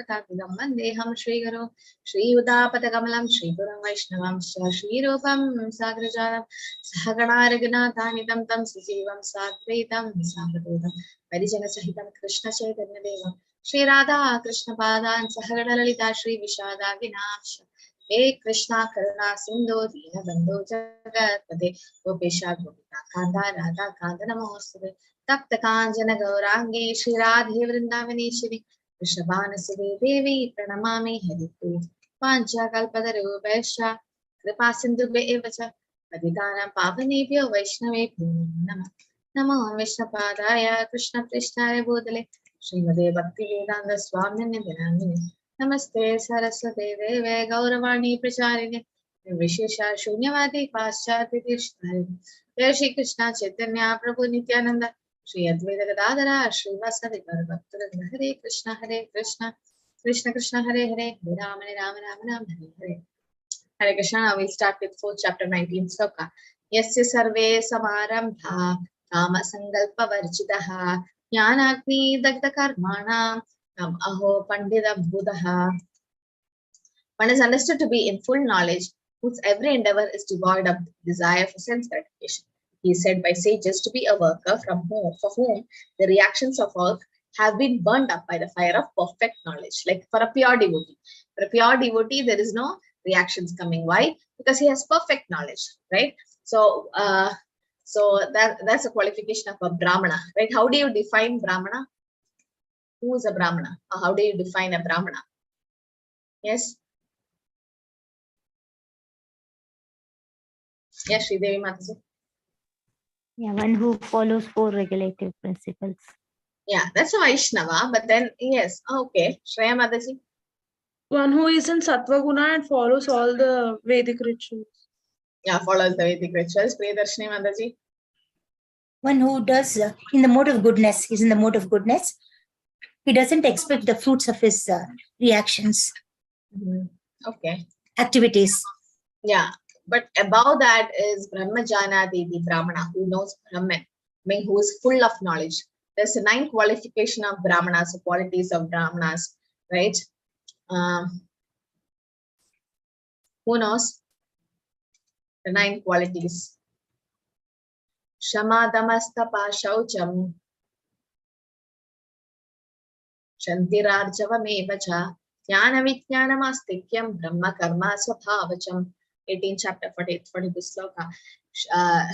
Patagam Vandeham Shri Guru Shri Udapatagalam Shri Guram Vaishnavam Shri Rupam Sagrajanam Sahagana Raghunathanidam Tam Sujivam Satvaitam Samadodam Varijana Sahitam Krishna Chaitanya Devam Shri Radha Krishna Padan Sahagana Lalita Shri Vishada Vinamsha He Krishna Karuna Sindhu Dina Bandhu Jagat Pade Gopesha Gopika Kanda Radha Kanda Namosade Tapta Kanjana Gaurangi Shri Radhe Vrindavani Shri Vrishabhanasade Devi Pranamami Haripu Pancha Kalpadaru Vaisha Kripa Sindhu Bevacha Padidana Pavanebhyo Vaishnavebhyo Namah Namo Vishnapadaya Krishna Prishnaya Bodhale Srimade Bhakti Vedanta Swami Nidhanamini Namaste Saraswate Deve Gauravani Pracharini Vishesha Shunyavadi Paschati Tirshari Jai Shri Krishna Chaitanya Prabhu Nityananda Shri Advaita Gadadhara Shri Vasadi Bhaktivinoda Hare Krishna Krishna Krishna Hare Hare Hare Rama Rama Rama Hare Hare Hare Krishna. Now we'll start with 4th chapter 19th sloka. Yasya sarve samarambha kama sangalpa varjitaha jnanagni dagda karmana nam aho pandita buddha. One is understood to be in full knowledge, whose every endeavor is devoid of desire for sense gratification. He is said by sages to be a worker for whom the reactions of work have been burned up by the fire of perfect knowledge. Like for a pure devotee. For a pure devotee, there is no reactions coming. Why? Because he has perfect knowledge, right? So, that's a qualification of a Brahmana, right? How do you define Brahmana? Who is a Brahmana? Or how do you define a Brahmana? Yes? Yes, Sridevi Mataji. Yeah, one who follows 4 regulative principles. Yeah, that's a Vaishnava, but then, yes, okay. Shreya Mataji. One who is in Sattva Guna and follows all the Vedic rituals. Yeah, follows the Vedic rituals. Priyadarshini Mataji. One who does in the mode of goodness, he's in the mode of goodness. He doesn't expect the fruits of his reactions. Okay. Activities. Yeah, but above that is Brahmajana the Brahmana, who knows Brahman, I mean, who is full of knowledge. There's a 9 qualification of Brahmanas, the qualities of Brahmanas, right? Who knows the 9 qualities? Shama Damastapa Shaucham Shantirarjavamevacha Jnana Vijnanam Astikyam Brahma Karma Swabhavacham. 18th chapter 42 sloka.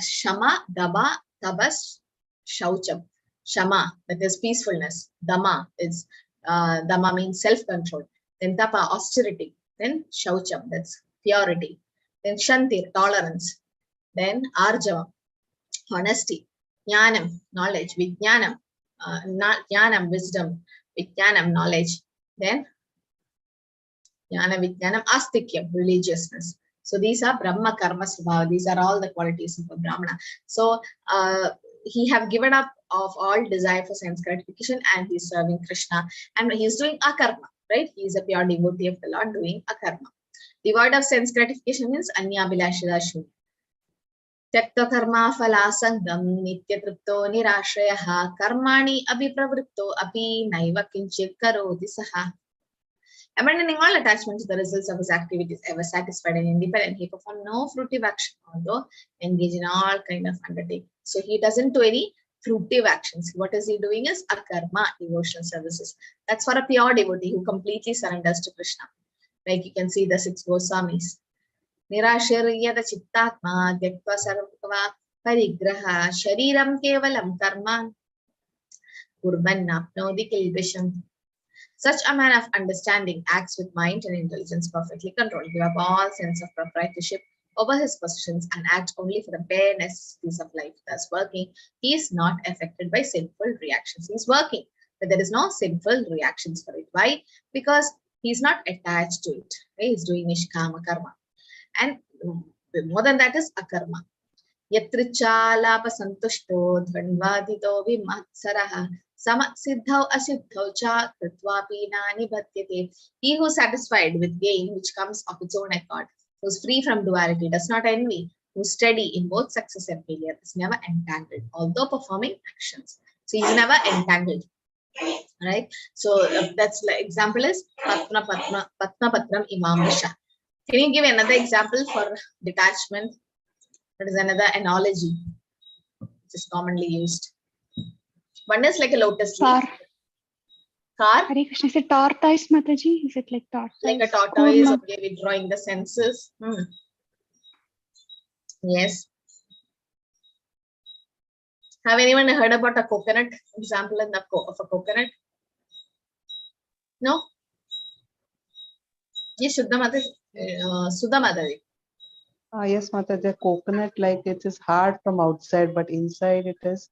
Shama Dama Tabas Shaucham. Shama, that is peacefulness. Dama is Dama means self-control. Then Tapa, austerity. Then Shaucham, that's purity. Then Shantir, tolerance. Then Arjava, honesty. Jnanam, knowledge. Vijnanam, Jnanam, wisdom. Vijnanam, knowledge. Then Jnana Vijnanam, Astikyam, religiousness. So these are Brahma Karma Svabhava. These are all the qualities of a Brahmana. So he have given up of all desire for sense gratification and he's serving Krishna. And he's doing akarma, right? He is a pure devotee of the Lord doing akarma. Devoid of sense gratification means Anya Bilashida Shunya. Tyakta karma phalasangam nitya tripto nirashrayaha karmani abhipravritto api naiva kinchit karoti saha. Abandoning all attachment to the results of his activities, ever satisfied and independent, he performed no fruitive action, although engaged in all kind of undertaking. So he doesn't do any fruitive actions. What is he doing is akarma, devotional services. That's for a pure devotee who completely surrenders to Krishna. Like you can see the 6 Goswamis. Nirashiryada chittatma dyaktva sarvava parigraha shariram kevalam karma kurban napnodi kilbisham. Such a man of understanding acts with mind and intelligence perfectly controlled, give up all sense of proprietorship over his possessions and act only for the bare necessities of life. Thus working, he is not affected by sinful reactions. He is working, but there is no sinful reactions for it. Why? Because he is not attached to it. Right? He is doing nishkama karma. And more than that is akarma. Yatrichalapa santushto dhanvadito vimatsaraha sama siddhau asiddhau cha kritvapi nani bhatyate. He who is satisfied with gain which comes of its own accord, who is free from duality, does not envy, who is steady in both success and failure, is never entangled, although performing actions. So he is never entangled. right? So that's like example is Patna Patram Imamrisha. Can you give another example for detachment? What is another analogy which is commonly used? One is like a lotus leaf. Tar. Car, Hare Krishna. Is it tortoise, Mataji? Is it like tortoise? like a tortoise, Kurma. okay, withdrawing the senses. Yes. Have anyone heard about a coconut? Example in the of a coconut? No? Yes, Shuddha Mataji. Sudha Mataji. Yes, Mata, the coconut, like it is hard from outside, but inside it is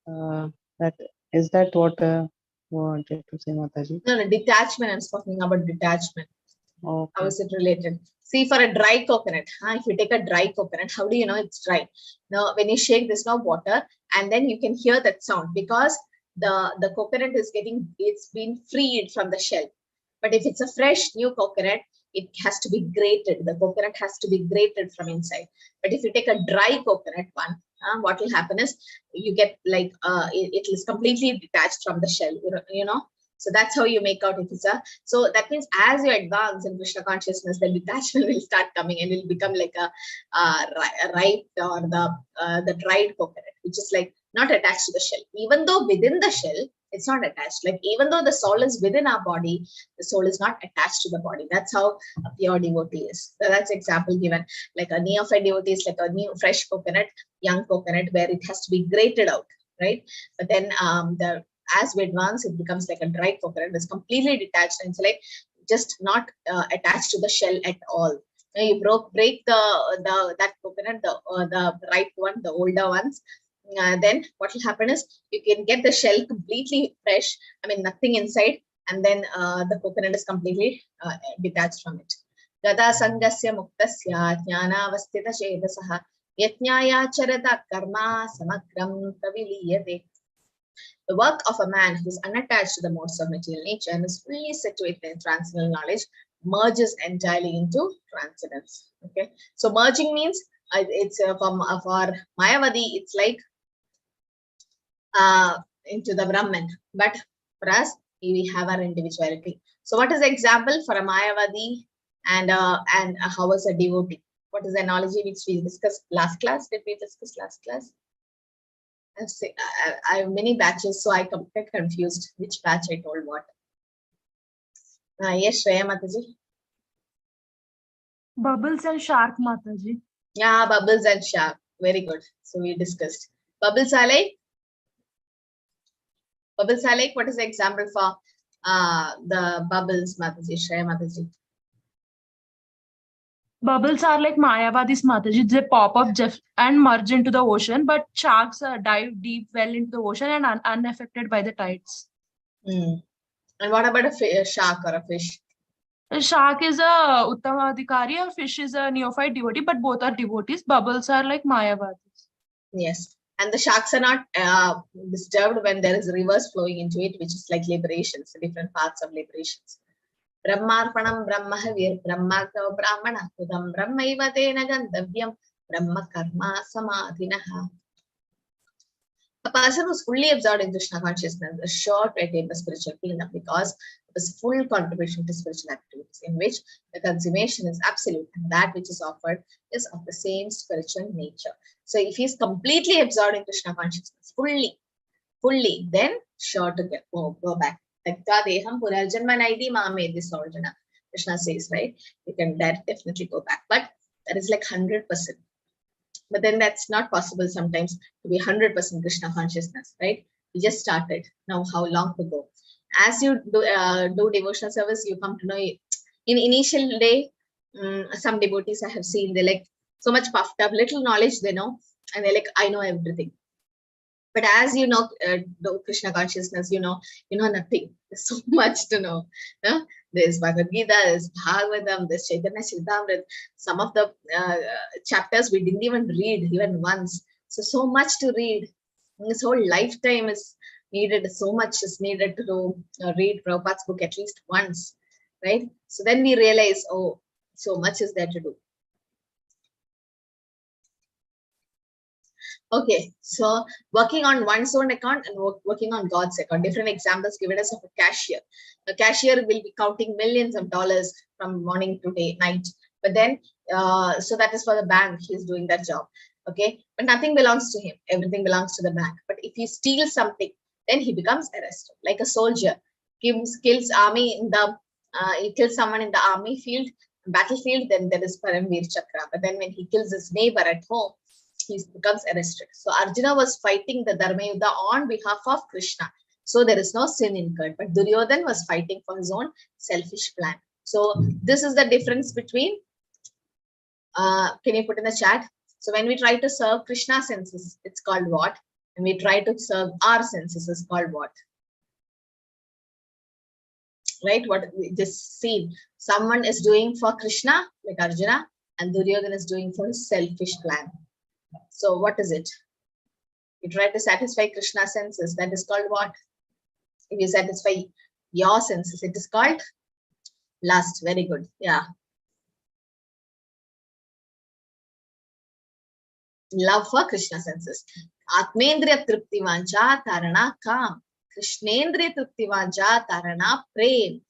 that. Is that what you wanted to say, Mataji? No, detachment. I'm talking about detachment. Okay. How is it related? See, for a dry coconut, if you take a dry coconut, how do you know it's dry? Now, when you shake, there's no water, and then you can hear that sound because the coconut is it's been freed from the shell. But if it's a fresh new coconut, it has to be grated. The coconut has to be grated from inside. But if you take a dry coconut one, what will happen is you get like it is completely detached from the shell. You know. So that's how you make out if it's a. So that means as you advance in Krishna consciousness, the detachment will start coming and it will become like a ripe or the dried coconut, which is like not attached to the shell. Even though within the shell, it's not attached. Like even though the soul is within our body, the soul is not attached to the body. That's how a pure devotee is. So that's example given. Like a neophyte devotee is like a new fresh coconut, young coconut, where it has to be grated out, right? But then as we advance, it becomes like a dry coconut. It's completely detached and it's like just not attached to the shell at all. Now you break that coconut, the ripe one, the older ones. Then what will happen is you can get the shell completely fresh. I mean nothing inside, and then the coconut is completely detached from it. Gada sangasya muktasya jnanavastita chedasaha yatnyaya charata karma samagram praviliyate. The work of a man who is unattached to the modes of material nature and is fully situated in transcendental knowledge merges entirely into transcendence. Okay, so merging means it's for Mayavadi, it's like into the Brahman, but for us, we have our individuality. So, what is the example for a Mayavadi and how is a devotee? What is the analogy which we discussed last class? Did we discuss last class? I have many batches, so I get confused which batch I told what. Yes, Shreya Mataji. Bubbles and shark, Mataji. Yeah, bubbles and shark. Very good. So we discussed. Bubbles are like? Bubbles are like, what is the example for the bubbles, Mataji, Shreya Mataji? Bubbles are like Mayavadi's, Mataji. They pop up and merge into the ocean, but sharks dive deep well into the ocean and unaffected by the tides. And what about a shark or a fish? A shark is a Uttamadhikari, a fish is a neophyte devotee, but both are devotees. Bubbles are like Mayavadis. Yes. And the sharks are not disturbed when there is rivers flowing into it, which is like liberations, different paths of liberations. Brahmarpanam Brahmahavir Brahmaka Brahmana Kudam Brahmaiva Tena Gandavyam Brahma Karma Samadhinaha. A person who's fully absorbed in Krishna consciousness is sure to attain the spiritual kingdom because of his full contribution to spiritual activities, in which the consummation is absolute and that which is offered is of the same spiritual nature. So if he is completely absorbed in Krishna consciousness, fully, then sure to go back. Krishna says, right? You can definitely go back, but that is like 100%. But then that's not possible sometimes to be 100% Krishna consciousness, right? We just started. Now, how long to go? As you do devotional service, you come to know it. In initial day, some devotees I have seen, they're like so much puffed up, little knowledge they know, and they're like, I know everything. But as you know, Krishna consciousness, you know nothing. There's so much to know. There's Bhagavad Gita, there's Bhagavatam, there's Chaitanya Charitamrita. Some of the chapters we didn't even read even once. So much to read. This whole lifetime is needed. So much is needed to read Prabhupada's book at least once, right? So then we realize, oh, so much is there to do. Okay, so working on one's own account and working on God's account. Different examples given us of a cashier. A cashier will be counting millions of dollars from morning to night. But then, so that is for the bank. He's doing that job. Okay, but nothing belongs to him. Everything belongs to the bank. But if he steals something, then he becomes arrested. Like a soldier kills army in the he kills someone in the army field, battlefield. Then there is Paramveer Chakra. But then when he kills his neighbor at home, he becomes arrested. So Arjuna was fighting the Dharma Yuddha on behalf of Krishna. So there is no sin incurred. But Duryodhan was fighting for his own selfish plan. So this is the difference between, can you put in the chat? So when we try to serve Krishna senses, it's called what? When we try to serve our senses, it's called what? Right? What we just seen. Someone is doing for Krishna, like Arjuna, and Duryodhan is doing for his selfish plan. So what is it? You try to satisfy Krishna's senses. That is called what? If you satisfy your senses, it is called lust. Very good. Yeah. Love for Krishna senses. Atmendriya tripti vancha tarana kam. Krishnendriya tripti vancha tarana prem.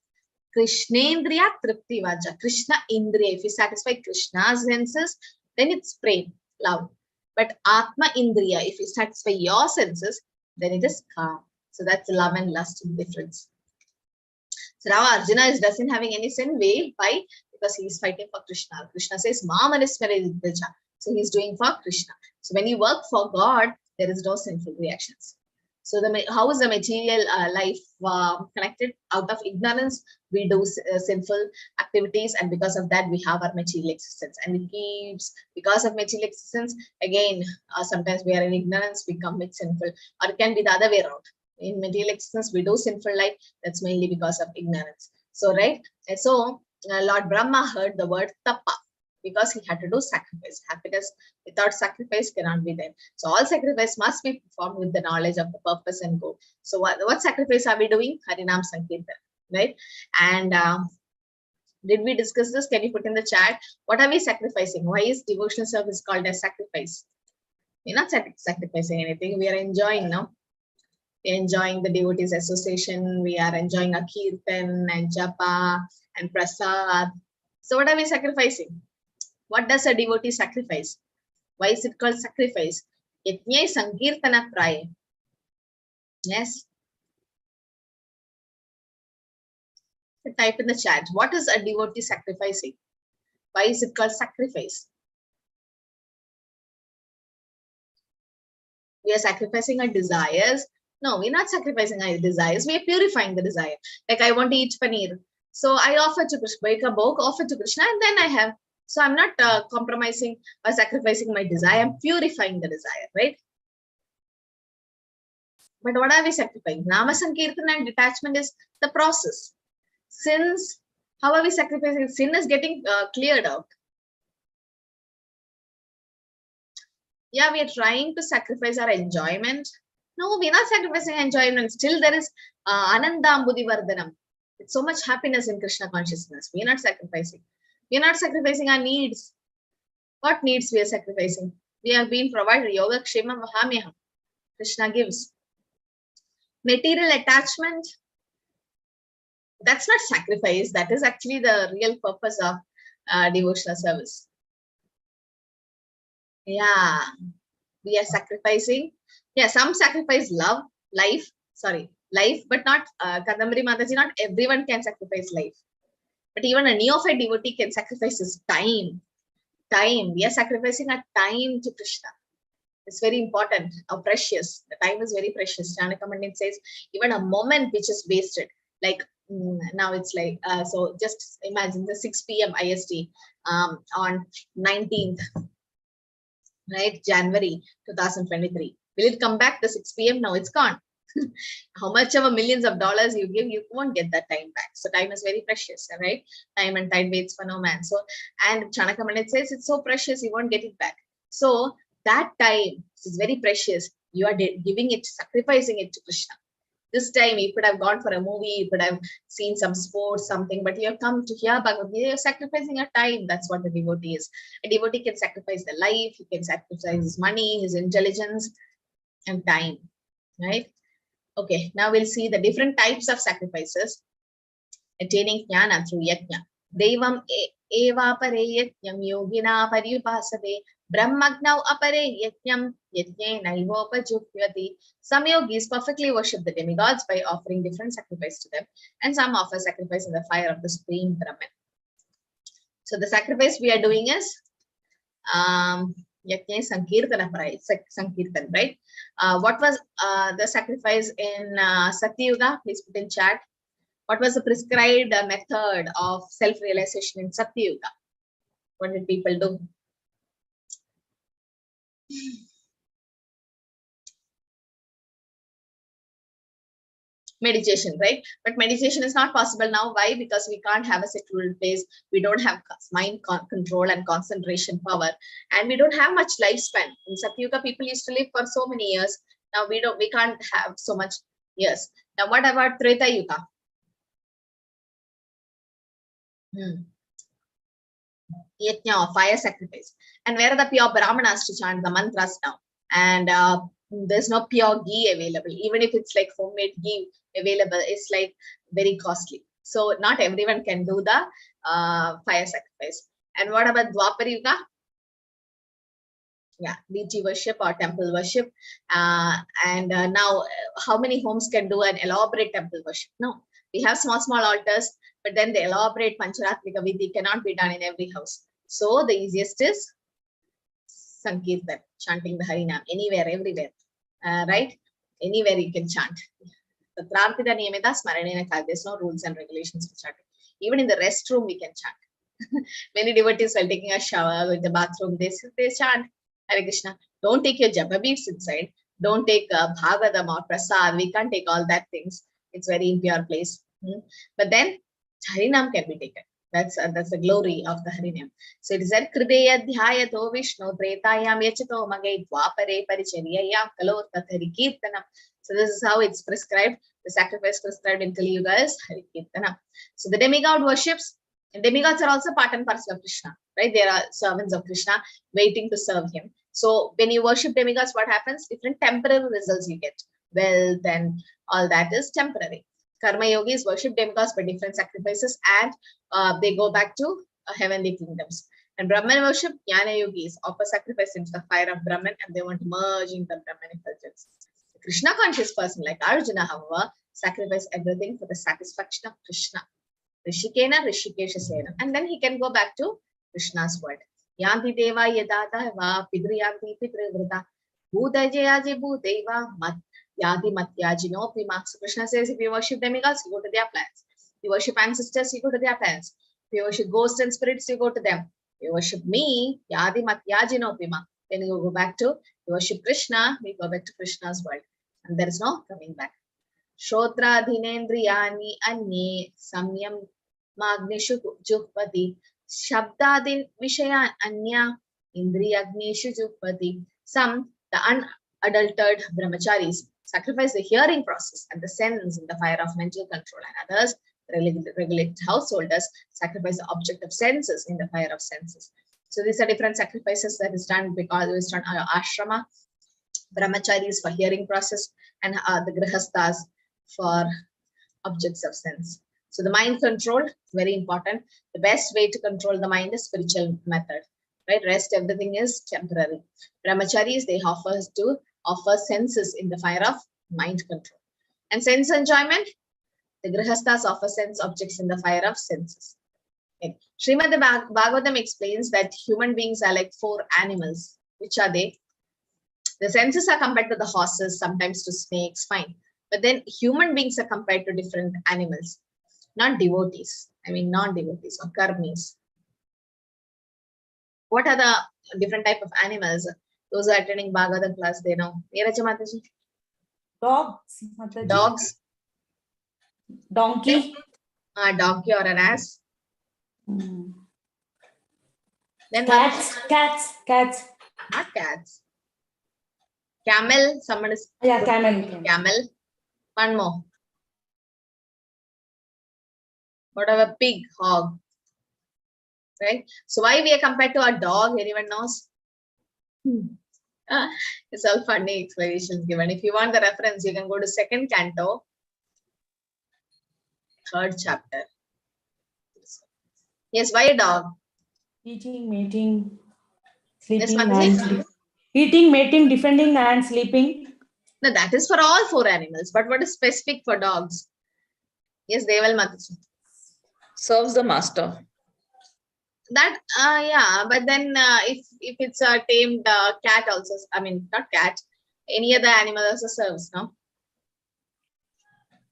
Krishnendriya tripti vancha. Krishna indriya. If you satisfy Krishna's senses, then it's prem, love. But Atma Indriya, if you satisfy your senses, then it is calm. So that's love and lust difference. So now Arjuna doesn't having any sin. Why? Because he is fighting for Krishna. Krishna says, Mamanismara. So he's doing for Krishna. So when you work for God, there is no sinful reactions. So how is the material life connected? Out of ignorance, we do sinful activities, and because of that, we have our material existence. And it keeps, because of material existence, again, sometimes we are in ignorance, we commit sinful, or it can be the other way around. In material existence, we do sinful life. That's mainly because of ignorance. So, right? And so, Lord Brahma heard the word tapa, because he had to do sacrifice. Happiness without sacrifice cannot be there. So all sacrifice must be performed with the knowledge of the purpose and goal. So what sacrifice are we doing? Harinam Sankirtan, right? And did we discuss this? Can you put in the chat? What are we sacrificing? Why is devotional service called as sacrifice? We're not sacrificing anything. We are enjoying now. We're enjoying the devotees association. We are enjoying a kirtan and japa and prasad. So what are we sacrificing? What does a devotee sacrifice? Why is it called sacrifice? Yajna Sankirtana Praya. Yes. So type in the chat. What is a devotee sacrificing? Why is it called sacrifice? We are sacrificing our desires. No, we're not sacrificing our desires. We are purifying the desire. Like I want to eat paneer. So I offer to Krishna, bake a bhog, offer to Krishna, and then I have. So I'm not compromising or sacrificing my desire. I'm purifying the desire, right? But what are we sacrificing? Nama Sankirtan and detachment is the process. Sins, how are we sacrificing? Sin is getting cleared out. Yeah, we are trying to sacrifice our enjoyment. No, we're not sacrificing enjoyment. Still there is Ananda Ambudhi Vardhanam. It's so much happiness in Krishna consciousness. We're not sacrificing. We're not sacrificing our needs. What needs we are sacrificing? We have been provided. Yoga Kshema Mahamyaham. Krishna gives. Material attachment. That's not sacrifice. That is actually the real purpose of devotional service. Yeah. We are sacrificing. Yeah, some sacrifice life, but not Kadambari Mataji, not everyone can sacrifice life. But even a neophyte devotee can sacrifice his time. We are sacrificing our time to Krishna. It's very important, or precious. The time is very precious. Chanaka Pandit says, even a moment which is wasted, like now it's like, so just imagine the 6 p.m. IST on 19th, right, January 2023. Will it come back to 6 p.m.? No, it's gone. How much of millions of dollars you give, you won't get that time back. So time is very precious, right? Time and tide waits for no man. So, and Chanaka Pandit says it's so precious, you won't get it back. So that time is very precious. You are giving it, sacrificing it to Krishna. This time you could have gone for a movie, you could have seen some sports, something, but you have come to hear Bhagavad Gita, you're sacrificing your time. That's what a devotee is. A devotee can sacrifice their life, he can sacrifice his money, his intelligence, and time, right? Okay, now we'll see the different types of sacrifices. Attaining jnana through yajna. Devam eva pare yajnam yogina paripasade. Brahmagnau apare yajnam yajne naivopajupyati. Some yogis perfectly worship the demigods by offering different sacrifice to them, and some offer sacrifice in the fire of the Supreme Brahman. So the sacrifice we are doing is Yajna Sankirtana, Sankirtan, right? What was the sacrifice in Satyuga? Please put in chat. What was the prescribed method of self-realization in Satyuga? What did people do? Meditation, right? But meditation is not possible now. Why? Because we can't have a settled place. We don't have mind control and concentration power, and we don't have much lifespan. In Satyuga, people used to live for so many years. Now we can't have so much years. Now what about Treta Yuga? Yajna or fire sacrifice. And where are the pure Brahmanas to chant the mantras now? And there's no pure ghee available. Even if it's like homemade ghee available, it's like very costly. So not everyone can do the fire sacrifice. And what about Dwapar Yuga? Yeah, deity worship or temple worship. Now how many homes can do an elaborate temple worship? No, we have small altars, but then the elaborate Pancharatrika Vidhi cannot be done in every house. So the easiest is Sankirtan, chanting the Harinam, anywhere, everywhere, right? Anywhere you can chant. The Prarthita Niyamita Smaranena Kal, there's no rules and regulations for chanting. Even in the restroom, we can chant. Many devotees, while taking a shower with the bathroom, they chant Hare Krishna. Don't take your japa beads inside. Don't take Bhagavatam or Prasad. We can't take all that things. It's very impure place. But then Harinam can be taken. That's the glory of the Harinam. So it is said, Krideya Dhyayato Vishnu Tretayam Yachato Magai Dwapare Paricharyaya Kalo Tathari Kirtanam. So this is how it's prescribed. The sacrifice prescribed in Kali Yuga is Hari Kirtanam. So the demigod worships, and demigods are also part and parcel of Krishna, right? They are servants of Krishna waiting to serve him. So when you worship demigods, what happens? Different temporary results you get. Wealth and all that is temporary. Karma yogis worship demigods by different sacrifices, and they go back to heavenly kingdoms. And Brahman worship, Jnana yogis offer sacrifice into the fire of Brahman, and they want to merge in the Brahman effulgence. The Krishna conscious person like Arjuna, however, sacrifice everything for the satisfaction of Krishna. Rishikena, Rishikesha Sena. And then he can go back to Krishna's word. Yanti deva yadata va pidriyanti pitrivrita bhudajayaji bhudeva mat yadi matyajino pima. So Krishna says, if you worship demigods, you go to their plans. If you worship ancestors, you go to their plans. If you worship ghosts and spirits, you go to them. If you worship me, yadi matyajino pima. Then you go back to, you worship Krishna, we go back to Krishna's word. And there is no coming back. Shrotra dhinendriyani anye samyam magnishu juhpati shabdadin vishayan anya indriyagnishu juhpati. Some, the unadulterated brahmacharis, sacrifice the hearing process and the sense in the fire of mental control, and others, regulated householders, sacrifice the object of senses in the fire of senses. So these are different sacrifices that is done because it's done ashrama, brahmacharis for hearing process, and the grihasthas for objects of sense. So the mind control is very important. The best way to control the mind is spiritual method, right? Rest, everything is temporary. Brahmacharis, they offer senses in the fire of mind control. And sense enjoyment, the grihasthas offer sense objects in the fire of senses. Okay. Srimad Bhagavatam explains that human beings are like 4 animals. Which are they? The senses are compared to the horses, sometimes to snakes, fine. But then human beings are compared to different animals, not devotees. I mean, non-devotees or karmis. What are the different type of animals? Those who are attending Bhagavatam class, they know. Neeraja Mataji? Dogs. Mataji. Dogs. Donkey. Donkey or an ass. Then Cats. Not cats. Camel. Someone is. Yeah, camel. Camel. One more. What of a pig, hog? Right? So why we are compared to a dog? Anyone knows? It's all funny explanations given. If you want the reference, you can go to 2nd canto, 3rd chapter. Yes, why a dog? Eating, mating, Yes, sleeping, Mataji? and sleep. Eating, mating, defending, and sleeping. No, that is for all 4 animals. But what is specific for dogs? Yes, Deval Mataji. Serves the master. That yeah, but then if it's a tamed cat also, I mean not cat, any other animal also serves, no?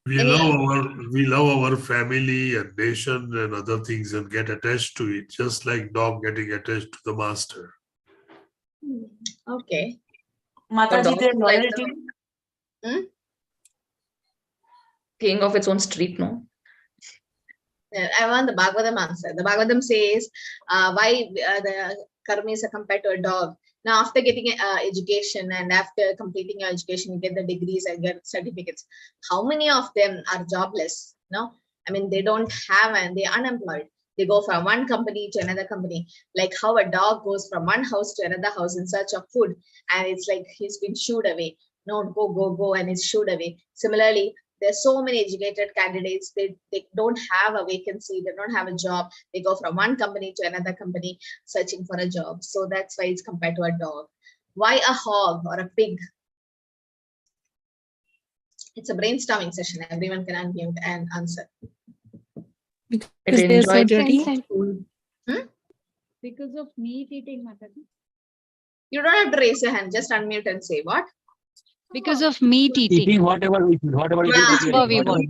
We love our family and nation and other things and get attached to it, just like dog getting attached to the master. Okay. But Mataji, dog their is like loyalty. the king of its own street, no? I want the Bhagavatam answer. The Bhagavatam says why the karmis are compared to a dog. Now, after getting education and after completing your education, you get the degrees and get certificates. How many of them are jobless? No, I mean they don't have and they're unemployed. They go from one company to another company. Like how a dog goes from one house to another house in search of food, and it's like he's been shooed away. No, go, and it's shooed away. Similarly, there's so many educated candidates, they don't have a vacancy, they don't have a job, they go from one company to another company searching for a job. So that's why it's compared to a dog. Why a hog or a pig? It's a brainstorming session, everyone can unmute and answer. It Because they're so enjoys dirty. food. Because of meat eating, Mataji. You don't have to raise your hand, just unmute and say what. Because of meat eating. Eating whatever we That's what we want.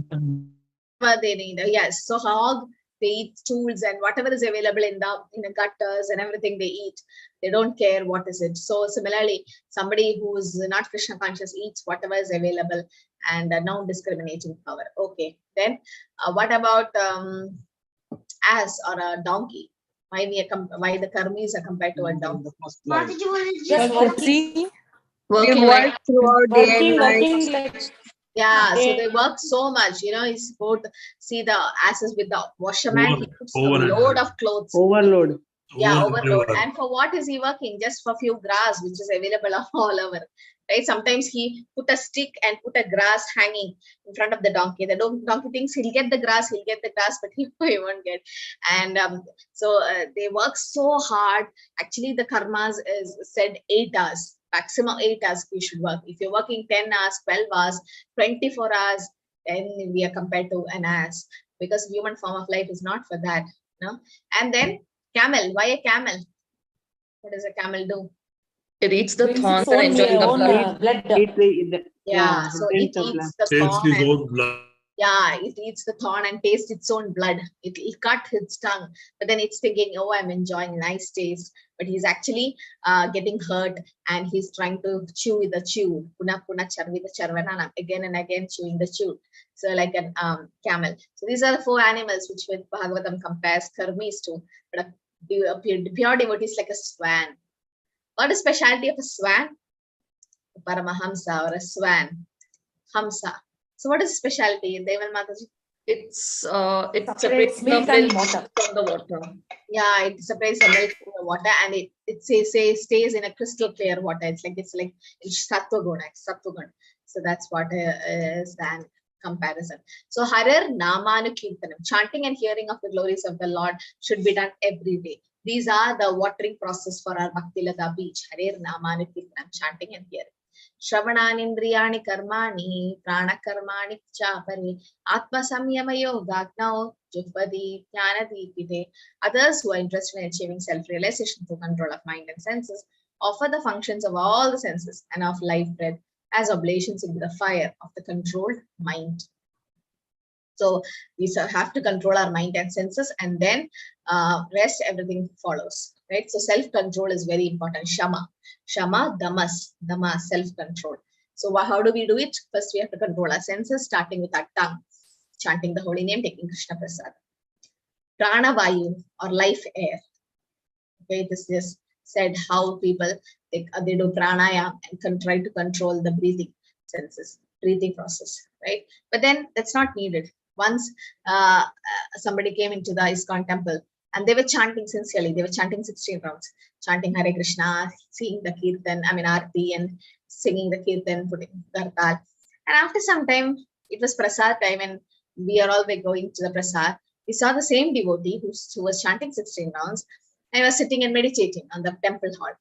Whatever they need. Yes, so hog, they eat stools and whatever is available in the gutters and everything they eat. They don't care what is it. So similarly, somebody who is not Krishna conscious eats whatever is available and no discriminating power. Okay, then what about ass or a donkey? Why the karmis are compared to a donkey? Just working. Working like throughout day and night. Working like Yeah, so they work so much, it's about see the asses with the washerman, he puts a load of clothes. Overload. Yeah, overload. And for what is he working? Just for few grass, which is available all over. Right? Sometimes he put a stick and put a grass hanging in front of the donkey. The donkey thinks he'll get the grass, but he won't get. And so they work so hard. Actually, the karmas is said 8 hours. Maximum 8 hours you should work. If you're working 10 hours, 12 hours, 24 hours, then we are compared to an ass, because human form of life is not for that. No. And then camel. Why a camel? What does a camel do? it eats the brings thorns its and own, enjoys the own blood. blood. Yeah, so it eats the Tastes thorn. his own blood. Yeah, it eats the thorn and tastes its own blood. It'll cut its tongue, but then it's thinking, oh, I'm enjoying nice taste. But he's actually getting hurt and he's trying to chew with the chew. Puna charvi the charvananam. Again and again chewing the chew. So like an camel. So these are the 4 animals which with Bhagavatam compares karmis to. But a pure devotee is like a swan. What is specialty of a swan? A Paramahamsa or a swan. Hamsa. So what is specialty in Deval Mataji? It Separates separates the milk and milk water. from the water. Yeah, it separates the milk from the water and it stays in a crystal clear water. It's like it's sattva guna. So that's what is the comparison. So Harar Namanu Kirtanam, chanting and hearing of the glories of the Lord should be done every day. These are the watering process for our Bhakti Lata beach. Harar Namanu Kirtanam, chanting and hearing. Shravananindriyani karmani prana karmani chapare atma samyama yogagnao jupadi jnanadipite. Others who are interested in achieving self-realization through control of mind and senses offer the functions of all the senses and of life breath as oblations into the fire of the controlled mind. So we have to control our mind and senses, and then rest, everything follows. Right? So self-control is very important. Shama, dama, self-control. So how do we do it? First, we have to control our senses, starting with our tongue, chanting the holy name, taking Krishna Prasad. Prana Vayu or life air. Okay, this is said how people they do pranayama and try to control the breathing senses. breathing process, right? But then that's not needed. Once somebody came into the ISKCON temple and they were chanting sincerely. They were chanting 16 rounds, chanting Hare Krishna, seeing the kirtan, Aarti, and singing the kirtan, putting Gartal. And after some time, it was prasad time, and we are all going to the prasad. We saw the same devotee who was chanting 16 rounds and was sitting and meditating on the temple hall.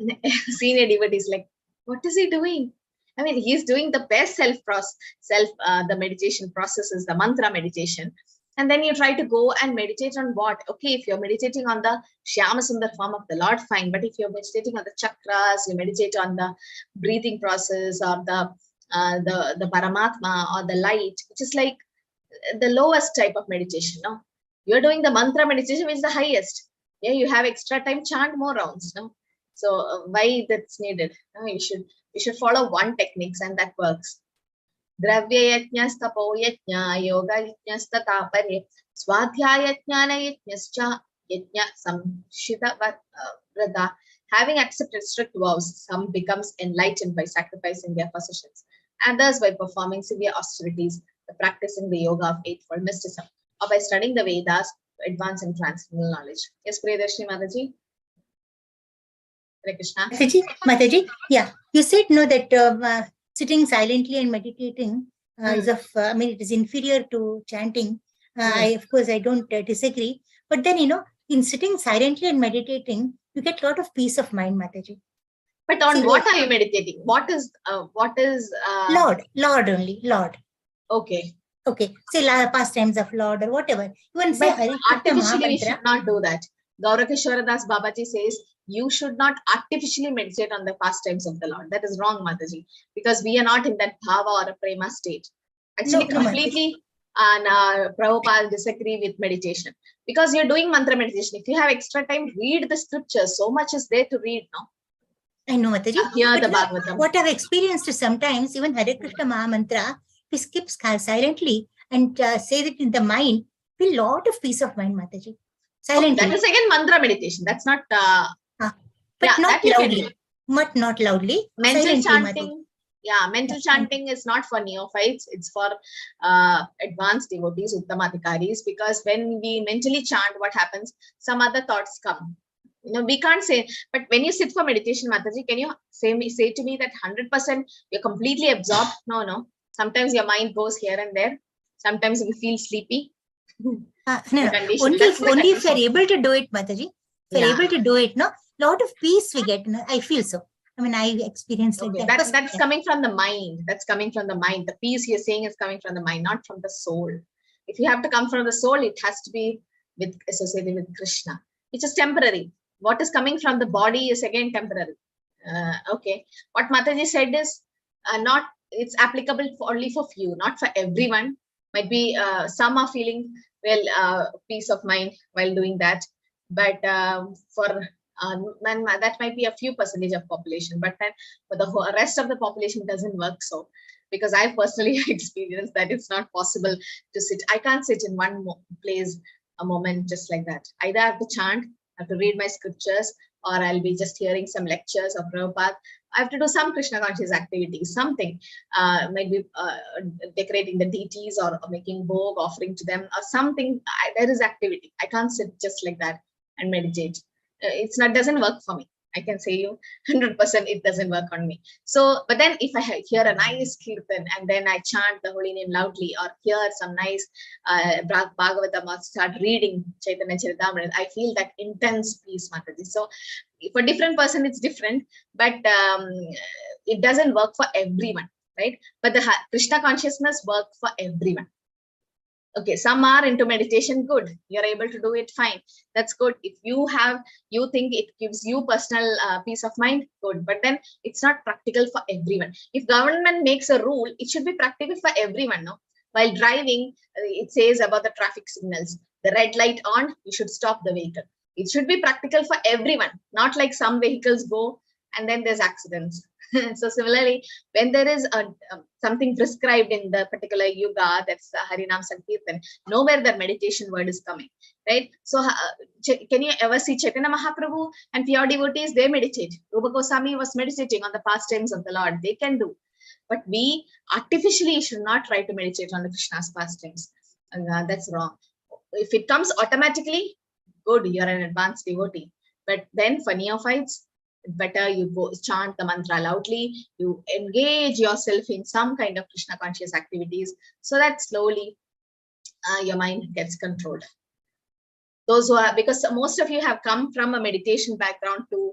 And senior devotee is like, what is he doing? I mean, he's doing the best the meditation process is the mantra meditation. And then you try to go and meditate on what? Okay, if you're meditating on the Shyama Sundar form of the Lord, fine. But if you're meditating on the chakras, you meditate on the breathing process or the Paramatma or the light, which is like the lowest type of meditation. No, you're doing the mantra meditation, which is the highest. Yeah, you have extra time, chant more rounds. No, so why that's needed? No, you should follow one techniques, and that works. Dravya yajna stapo yajna yoga yajna stata pare swadhyaya jnana yajnascha yajna samshita vrata. Having accepted strict vows, some becomes enlightened by sacrificing their possessions, others by performing severe austerities, by practicing the yoga of eightfold mysticism, or by studying the Vedas to advance in transcendental knowledge. Yes, Priyadarshini Mataji. Hare Krishna. Mataji, yeah, you said no that sitting silently and meditating is it is inferior to chanting. Of course, I don't disagree. But then, in sitting silently and meditating, you get a lot of peace of mind, Mataji. But on what are you meditating? What is Lord only, Lord. Okay. Okay. Say pastimes of Lord or whatever. You want to say artificially we should not do that. Gaurakishwara Das Babaji says you should not artificially meditate on the pastimes of the Lord. That is wrong, Mataji, because we are not in that bhava or a prema state. Actually, completely Prabhupada disagree with meditation, because you're doing mantra meditation. If you have extra time, read the scriptures. So much is there to read, no? I know, Mataji. Hear the Bhagavatam. What I've experienced is sometimes even Hare Krishna Maha Mantra, we skip silently and say that in the mind, feel a lot of peace of mind, Mataji. Silently. That is again mantra meditation. That's not. But not loudly. But not loudly. Mental chanting. Yeah, mental chanting is not for neophytes. It's for advanced devotees, uttamadhikaris. Because when we mentally chant, what happens? Some other thoughts come. We can't say. But when you sit for meditation, Mataji, can you say to me that 100% you're completely absorbed? No. Sometimes your mind goes here and there. Sometimes you feel sleepy. No. Only if you're able to do it, Mataji. If you're able to do it, lot of peace we get. I feel so. I mean, I experienced like that. That's coming from the mind. That's coming from the mind. The peace you're saying is coming from the mind, not from the soul. If you have to come from the soul, it has to be associated with Krishna, which is temporary. What is coming from the body is again temporary. Okay. What Mataji said is it's applicable only for few, not for everyone. Might be some are feeling peace of mind while doing that, but for that might be a few percentage of population, but then for the rest of the population doesn't work so, because I personally experienced that it's not possible to sit. I can't sit in one place a moment just like that. Either I have to chant, I have to read my scriptures, or I'll be just hearing some lectures of Prabhupada. I have to do some Krishna conscious activities, something, maybe decorating the deities or making bhog, offering to them, or something. There is activity. I can't sit just like that and meditate. Doesn't work for me. I can say you 100% it doesn't work on me. So, but then if I hear a nice kirtan and then I chant the holy name loudly, or hear some nice Bhagavatam, or start reading Chaitanya Charitamrita, I feel that intense peace, Mataji. So for different person, it's different, but it doesn't work for everyone, right? But the Krishna consciousness works for everyone. Okay, some are into meditation, good. You're able to do it, fine. That's good. If you think it gives you personal peace of mind, good. But then it's not practical for everyone. If government makes a rule, it should be practical for everyone, no? While driving, it says about the traffic signals. The red light on, you should stop the vehicle. It should be practical for everyone, not like some vehicles go and then there's accidents. So similarly, when there is something prescribed in the particular yuga, that's Harinam Sankirtan, nowhere the meditation word is coming, right? So can you ever see Chaitanya Mahaprabhu and pure devotees? They meditate. Rupa Goswami was meditating on the pastimes of the Lord. They can do. But we artificially should not try to meditate on the Krishna's pastimes. That's wrong. If it comes automatically, good, you're an advanced devotee. But then for neophytes, better you go chant the mantra loudly, you engage yourself in some kind of Krishna conscious activities, so that slowly your mind gets controlled. Those who are, because most of you have come from a meditation background to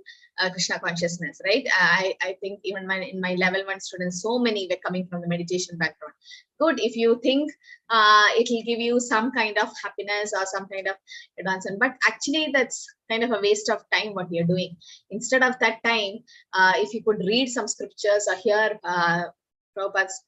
Krishna consciousness, right? I think even in my level 1 students, so many were coming from the meditation background. Good, if you think it will give you some kind of happiness or some kind of advancement, but actually that's kind of a waste of time what you're doing. Instead of that time, if you could read some scriptures or hear Prabhupada's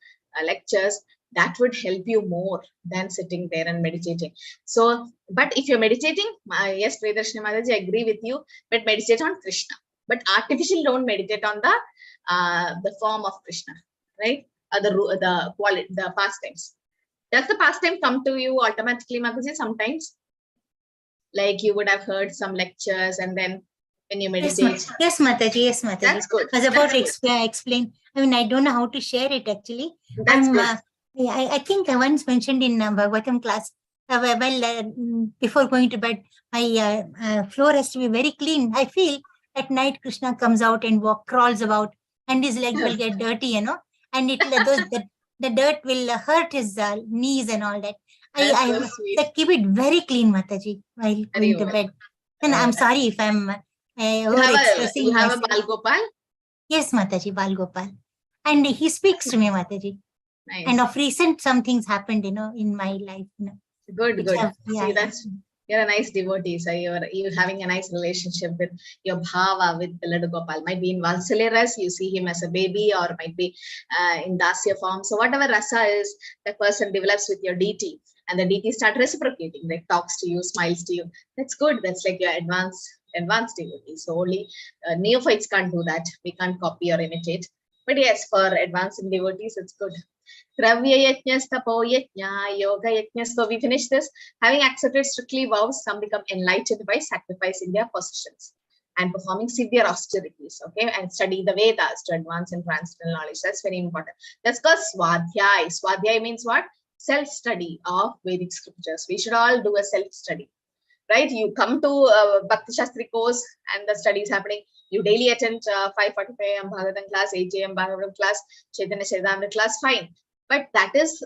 lectures, that would help you more than sitting there and meditating. So, but if you're meditating, yes, Priyadarshini Mataji, I agree with you, but meditate on Krishna. But artificially don't meditate on the form of Krishna, right? The quality, the pastimes. Does the pastime come to you automatically, Mataji, sometimes? Like you would have heard some lectures and then when you meditate. Yes, Mataji, yes, Mataji. That's good. I was about to explain. I mean, I don't know how to share it actually. That's good. I think I once mentioned in Bhagavatam class, before going to bed, my floor has to be very clean. I feel at night Krishna comes out and crawls about and his leg will get dirty, you know, and the dirt will hurt his knees and all that. I keep it very clean, Mataji, while going to bed. And I'm sorry if I'm over-expressing You have a myself. Bal Gopal? Yes, Mataji, Bal Gopal. And he speaks to me, Mataji. Nice. And of recent, some things happened, you know, in my life. You know, Good. yeah, See, you're a nice devotee. So you're having a nice relationship with your bhava, with the Ladu Gopal. Might be in Valsalya ras, you see him as a baby, or might be in Dasya form. So whatever rasa is, the person develops with your deity, and the deity start reciprocating. Like talks to you, smiles to you. That's good. That's like your advanced devotee. So only neophytes can't do that. We can't copy or imitate. But yes, for advanced devotees, it's good. Dravya yajna, tapo yajna, yoga yajna. So we finish this. Having accepted strictly vows, some become enlightened by sacrificing their possessions and performing severe austerities. Okay, and study the Vedas to advance in transcendental knowledge. That's very important. That's called Swadhyay. Swadhyay means what? Self-study of Vedic scriptures. We should all do a self-study. Right? You come to Bhakti Shastri course and the study is happening. You daily attend 5:45 a.m. Bhagavatam class, 8 a.m. Bhagavatam class, Chaitanya Charitamrita class, fine. But that is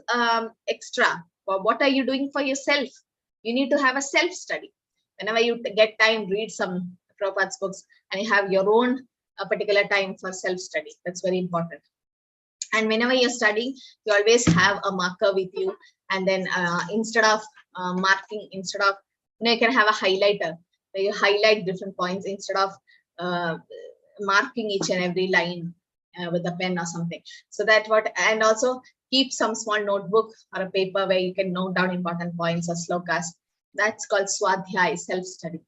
extra. What are you doing for yourself? You need to have a self-study. Whenever you get time, read some Prabhupada's books and you have your own particular time for self-study. That's very important. And whenever you're studying, you always have a marker with you. And then instead of marking, you can have a highlighter where you highlight different points instead of marking each and every line with a pen or something. So that and also keep some small notebook or a paper where you can note down important points or slokas. That's called Swadhyay, self-study.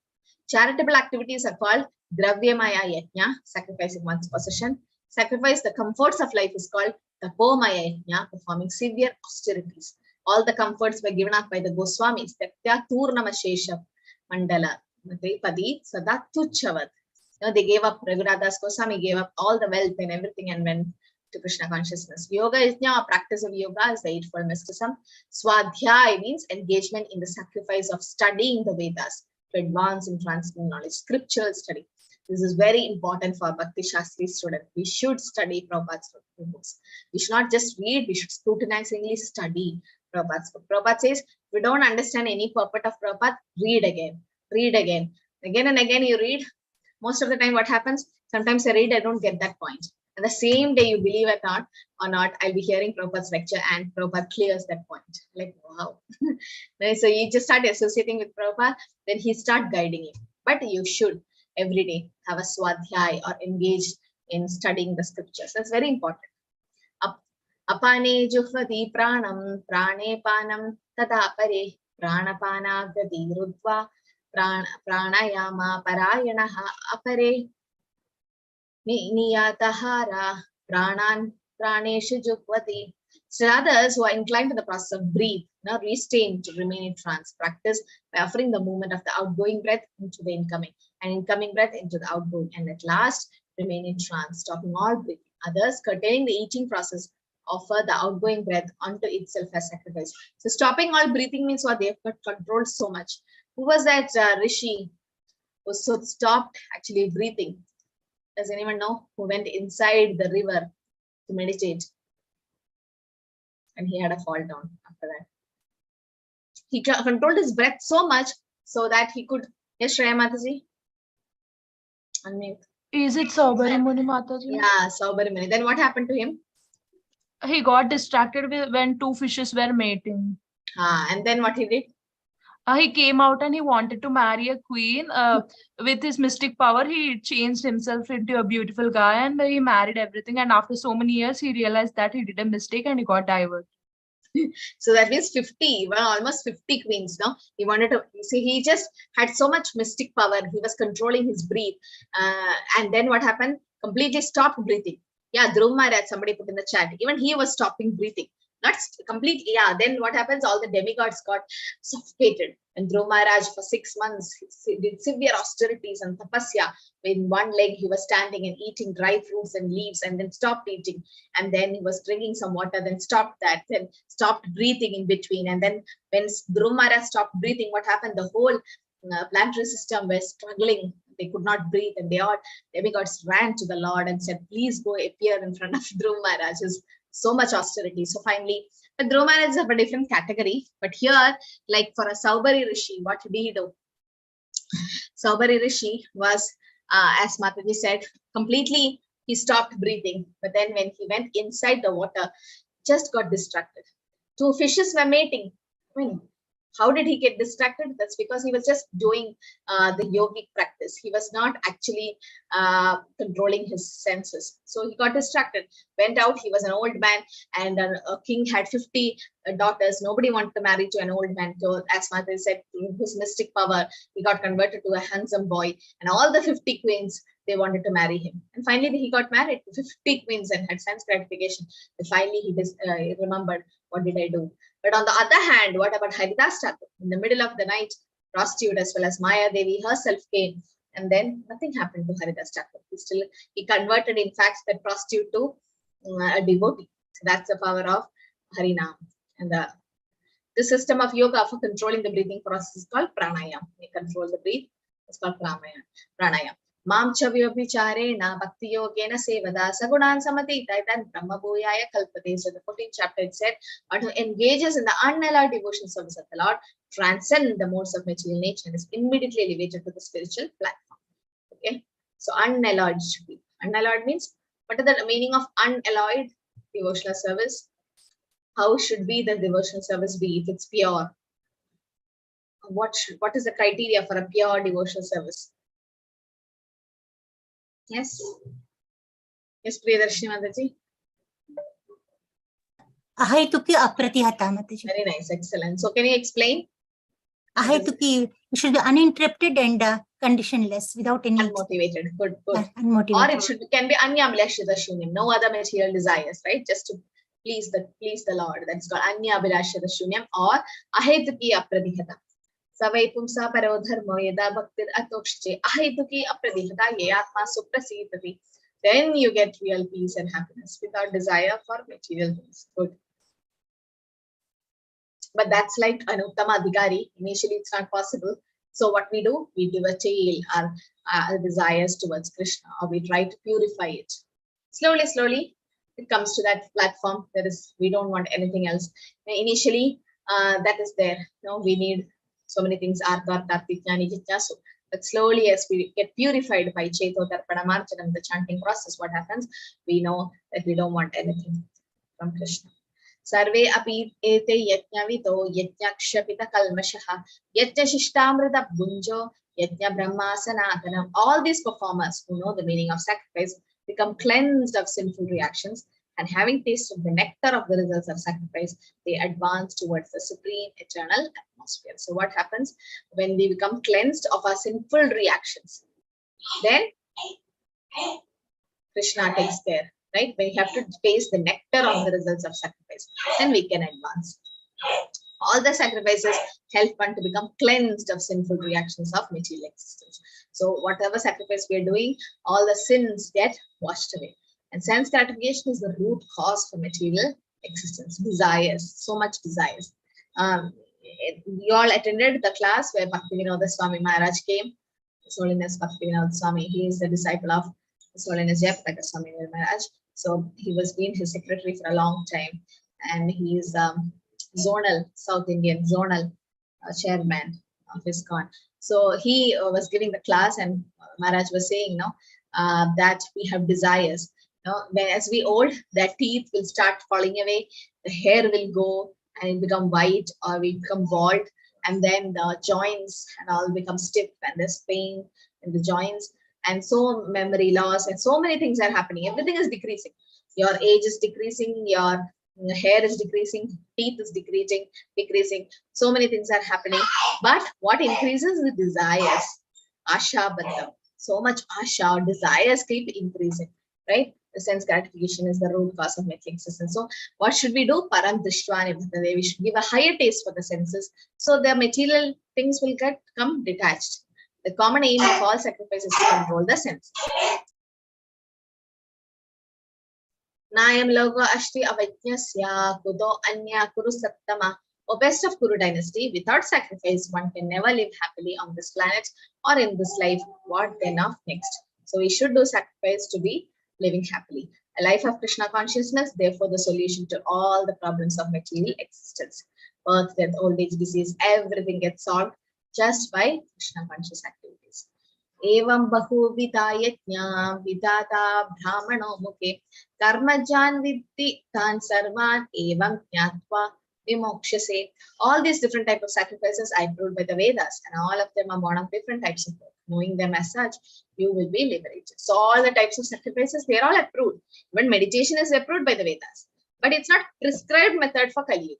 Charitable activities are called Dravyamaya Yajna, sacrificing one's possession. Sacrifice the comforts of life is called Tapomaya Yajna, performing severe austerities. All the comforts were given up by the Goswamis. Taktya Turnama Shesha Mandala Padi Sada Tuchavat. They gave up, Raghunatha's Goswami gave up all the wealth and everything and went to Krishna consciousness. Yoga is a practice of yoga is the Eightfold Mysticism. Swadhyay means engagement in the sacrifice of studying the Vedas to advance in transcendental knowledge, scriptural study. This is very important for Bhakti Shastri student. We should study Prabhupada's books. We should not just read, we should scrutinizingly study Prabhupada's book. Prabhupada says, if we don't understand any purport of Prabhupada, read again. Again and again you read. Most of the time what happens, sometimes I read, I don't get that point. And the same day, you believe it or not, I'll be hearing Prabhupada's lecture and Prabhupada clears that point. Like, wow. So you just start associating with Prabhupada, then he start guiding you. But you should every day have a swadhyay or engage in studying the scriptures. That's very important. Apane juhvati pranam, prane panam tada pare, pranapana gati rudva, pranayama parayanaha apare. Niyatahara praneshu jukvati. So others who are inclined to the process of breathe, now restrain to remain in trance, practice by offering the movement of the outgoing breath into the incoming and incoming breath into the outgoing, and at last remain in trance, stopping all breathing. Others curtailing the eating process offer the outgoing breath unto itself as sacrifice. So stopping all breathing means what? They've got controlled so much. Who was that rishi who stopped actually breathing? Does anyone know? Who went inside the river to meditate? And he had a fall down after that. He controlled his breath so much so that he could. Yes, Shreya Mataji? Unmute. Is it Saubari Muni Mataji? Yeah, Saubari Muni. Then what happened to him? He got distracted when two fishes were mating. And then what he did? He came out and he wanted to marry a queen. With his mystic power, he changed himself into a beautiful guy and he married everything. And after so many years, he realized that he did a mistake and he got diverted. So that means 50, well, almost 50 queens. No, he wanted to see. He just had so much mystic power. He was controlling his breath, and then what happened? Completely stopped breathing. Yeah, Dhruv Maharaj, somebody put in the chat. Even he was stopping breathing. Not completely. Yeah. Then what happens? All the demigods got suffocated. And Dhruv Maharaj for 6 months he did severe austerities and tapasya. In one leg he was standing and eating dry fruits and leaves, and then stopped eating. And then he was drinking some water, then stopped that, then stopped breathing in between. And then when Dhruv Maharaj stopped breathing, what happened? The whole planetary system was struggling. They could not breathe, and they all demigods ran to the Lord and said, "Please go appear in front of Dhruv Maharaj." So much austerity. So finally, but Dhruv Maharaj is of a different category. But here, like for a Saubari Rishi, what did he do? Saubari Rishi was, as Mataji said, completely, he stopped breathing. But then when he went inside the water, just got distracted. Two fishes were mating. I mean, how did he get distracted? That's because he was just doing the yogic practice. He was not actually controlling his senses. So he got distracted, went out. He was an old man, and a king had 50 daughters. Nobody wanted to marry to an old man. So as Mataji said, through his mystic power, he got converted to a handsome boy. And all the 50 queens, they wanted to marry him. And finally, he got married to 50 queens and had sense gratification. And finally, he remembered, what did I do? But on the other hand, what about Haridas Thakur? In the middle of the night, prostitute as well as Maya Devi herself came, and then nothing happened to Haridas Thakur. He converted, in fact, that prostitute to a devotee. So that's the power of Harinam. And the system of yoga for controlling the breathing process is called pranayam. We control the breath. It's called pranayam. Mam chavyobhicharena bhakti yogena sevada sagunan samatita then brahma bhuyaya kalpate. So the 14th chapter it said, but who engages in the unalloyed devotion service of the Lord transcend the modes of material nature and is immediately elevated to the spiritual platform. Okay, so unalloyed should be. Unalloyed means, what is the meaning of unalloyed devotional service? How should be the devotional service be if it's pure? What is the criteria for a pure devotional service? Yes. Yes, Priyadarshini Mataji. Ahaituki apratihata, Mataji. Very nice, excellent. So can you explain? Ahaituki should be uninterrupted and conditionless, without any unmotivated. Good. Unmotivated. Or it can be anyabhilashita shunyam, no other material desires, right? Just to please the Lord. That's called anyabhilashita shunyam or ahetuki apradihata. Savai pumsa parodharmo yada bhaktir atokshe ahetuki apradihata yatma suprasitati. Then you get real peace and happiness without desire for material things. Good. But that's like an Uttama Adhikari. Initially, it's not possible. So what we do, we detail our desires towards Krishna, or we try to purify it. Slowly, it comes to that platform. We don't want anything else. Initially, that is there. No, we need so many things. Artha, Kartik, Jnani, Jityasu. But slowly, as we get purified by Cheto, Tarpana, Marchanam, the chanting process, what happens? We know that we don't want anything from Krishna. Sarve api ete yajna vito yajna kshapita kalmashaha yajna shishtamrita bunjo yajna brahma sanatanam. All these performers who know the meaning of sacrifice become cleansed of sinful reactions, and having tasted the nectar of the results of sacrifice, they advance towards the supreme eternal atmosphere. So what happens when we become cleansed of our sinful reactions? Then Krishna takes care. Right? We have to taste the nectar of the results of sacrifice. Then we can advance. All the sacrifices help one to become cleansed of sinful reactions of material existence. So whatever sacrifice we are doing, all the sins get washed away. And sense gratification is the root cause for material existence. Desires, so much desires. You all attended the class where Bhaktivinoda Swami Maharaj came. His Holiness Bhaktivinoda Swami, he is the disciple of His Holiness Jayapataka Swami Maharaj. So he was been his secretary for a long time, and he is zonal, South Indian zonal chairman of ISKCON. So he was giving the class, and Maharaj was saying, that we have desires. When as we old, the teeth will start falling away, the hair will go and it become white, or we become bald, and then the joints and all become stiff, and there's pain in the joints, and so memory loss, and so many things are happening. Everything is decreasing. Your age is decreasing, your hair is decreasing, teeth is decreasing. So many things are happening. But what increases the desires? Asha Baddham. So much asha or desires keep increasing, right? The sense gratification is the root cause of material existence. So what should we do? Param Drishtva Nibbhate. We should give a higher taste for the senses, so the material things will come detached. The common aim of all sacrifices is to control the senses. Nayam logo ashti avajnasya kudo anya kuru sattama. O best of Kuru dynasty, without sacrifice, one can never live happily on this planet or in this life. What then of next? So we should do sacrifice to be living happily. A life of Krishna consciousness, therefore the solution to all the problems of material existence. Birth, death, old age, disease, everything gets solved just by Krishna conscious activities. Evam bahu vidayatnya vidata brahmano mukhe karmajan vidhi tan sarvan evam jnatva vimokshase. All these different types of sacrifices are approved by the Vedas, and all of them are born of different types of work. Knowing them as such, you will be liberated. So all the types of sacrifices, they are all approved. Even meditation is approved by the Vedas, but it's not prescribed method for Kali Yuga.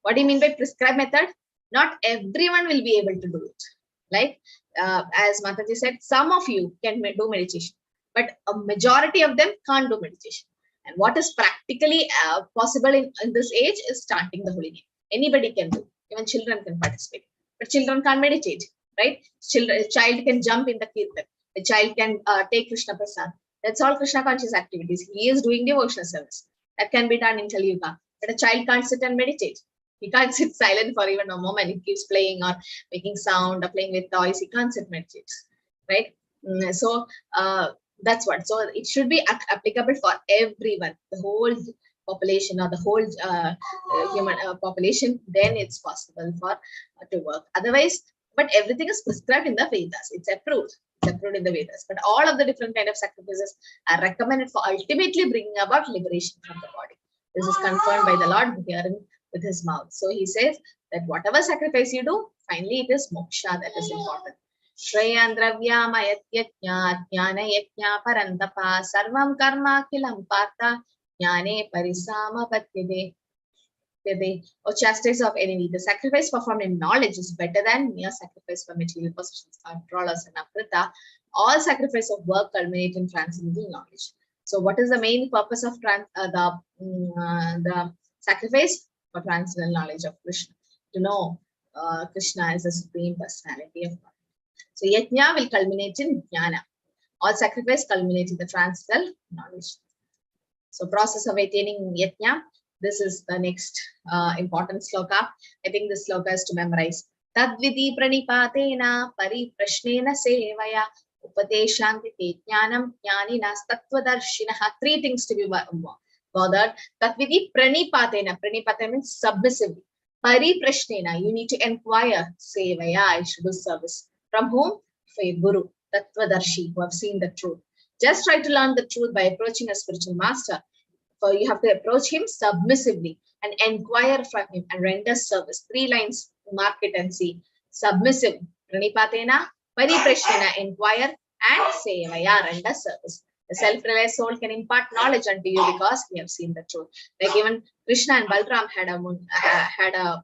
What do you mean by prescribed method? Not everyone will be able to do it. Like as Mataji said, some of you can do meditation, but a majority of them can't do meditation. And what is practically possible in this age is chanting the holy name. Anybody can do. Even children can participate, but children can't meditate, right? A child can jump in the kirtan. A child can take Krishna Prasad. That's all Krishna conscious activities. He is doing devotional service. That can be done in Kali Yuga. But a child can't sit and meditate. He can't sit silent for even a moment. He keeps playing or making sound or playing with toys. He can't sit meditate, right? So that's what. So it should be applicable for everyone, the whole population or the whole human population. Then it's possible for to work. Otherwise, but everything is prescribed in the Vedas. It's approved. It's approved in the Vedas. But all of the different kind of sacrifices are recommended for ultimately bringing about liberation from the body. This is confirmed by the Lord hearing with his mouth. So he says that whatever sacrifice you do, finally it is moksha that is important. Shreyan dravya mayat jnana yajna parandapa sarvam karma kilam pata jnane parisama patyade. Or chastise of enemy. The sacrifice performed in knowledge is better than mere sacrifice for material possessions. After all, as an aprita, all sacrifice of work culminate in transcendental knowledge. So what is the main purpose of the sacrifice? For transcendental knowledge of Krishna, to know Krishna is the supreme personality of God. So yajna will culminate in jnana. All sacrifice culminates in the transcendental knowledge. So process of attaining yajna. This is the next important sloka. I think this sloka is to memorize. Tadvidi pranipatena pariprashnena sevaya upateshanti te jnanam jnaninas tattvadarshinaha. 3 things to be bothered. Tatvidi pranipatena. Pranipatena means submissively. Pariprashnena. You need to inquire. Sevaya. I should do service. From whom? For Guru. Tattvadarshi, who have seen the truth. Just try to learn the truth by approaching a spiritual master. For you have to approach him submissively and inquire from him and render service. 3 lines. Mark it and see. Submissive. Pranipatena. Pariprashnena. Inquire. And sevaya. Render service. The self-realized soul can impart knowledge unto you because we have seen the truth. Like even Krishna and Balram had a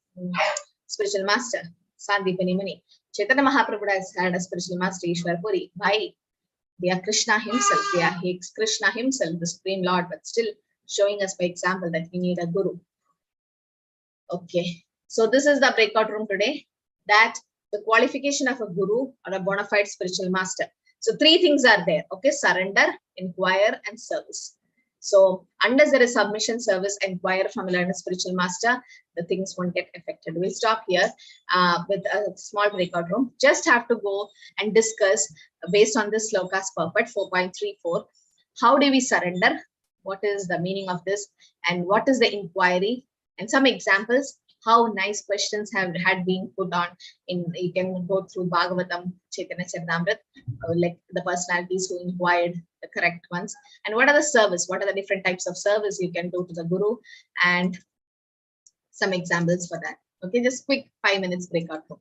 spiritual master, Sandipani Muni. Chaitanya Mahaprabhu has had a spiritual master, Ishwar Puri. Why? They are Krishna himself. He is Krishna himself, the Supreme Lord, but still showing us by example that we need a guru. Okay. So this is the breakout room today. That the qualification of a guru or a bona fide spiritual master. So 3 things are there. Okay. Surrender, inquire, and service. So unless there is submission, service, inquire from a learned spiritual master, the things won't get affected. We'll stop here with a small breakout room. Just have to go and discuss based on this slokas purport 4.34. How do we surrender? What is the meaning of this? And what is the inquiry? And some examples, how nice questions had been put on in, you can go through Bhagavatam, Chaitanya Charitamrita, like the personalities who inquired the correct ones. And what are the service? What are the different types of service you can do to the Guru? And some examples for that. Okay, just quick 5 minutes breakout room.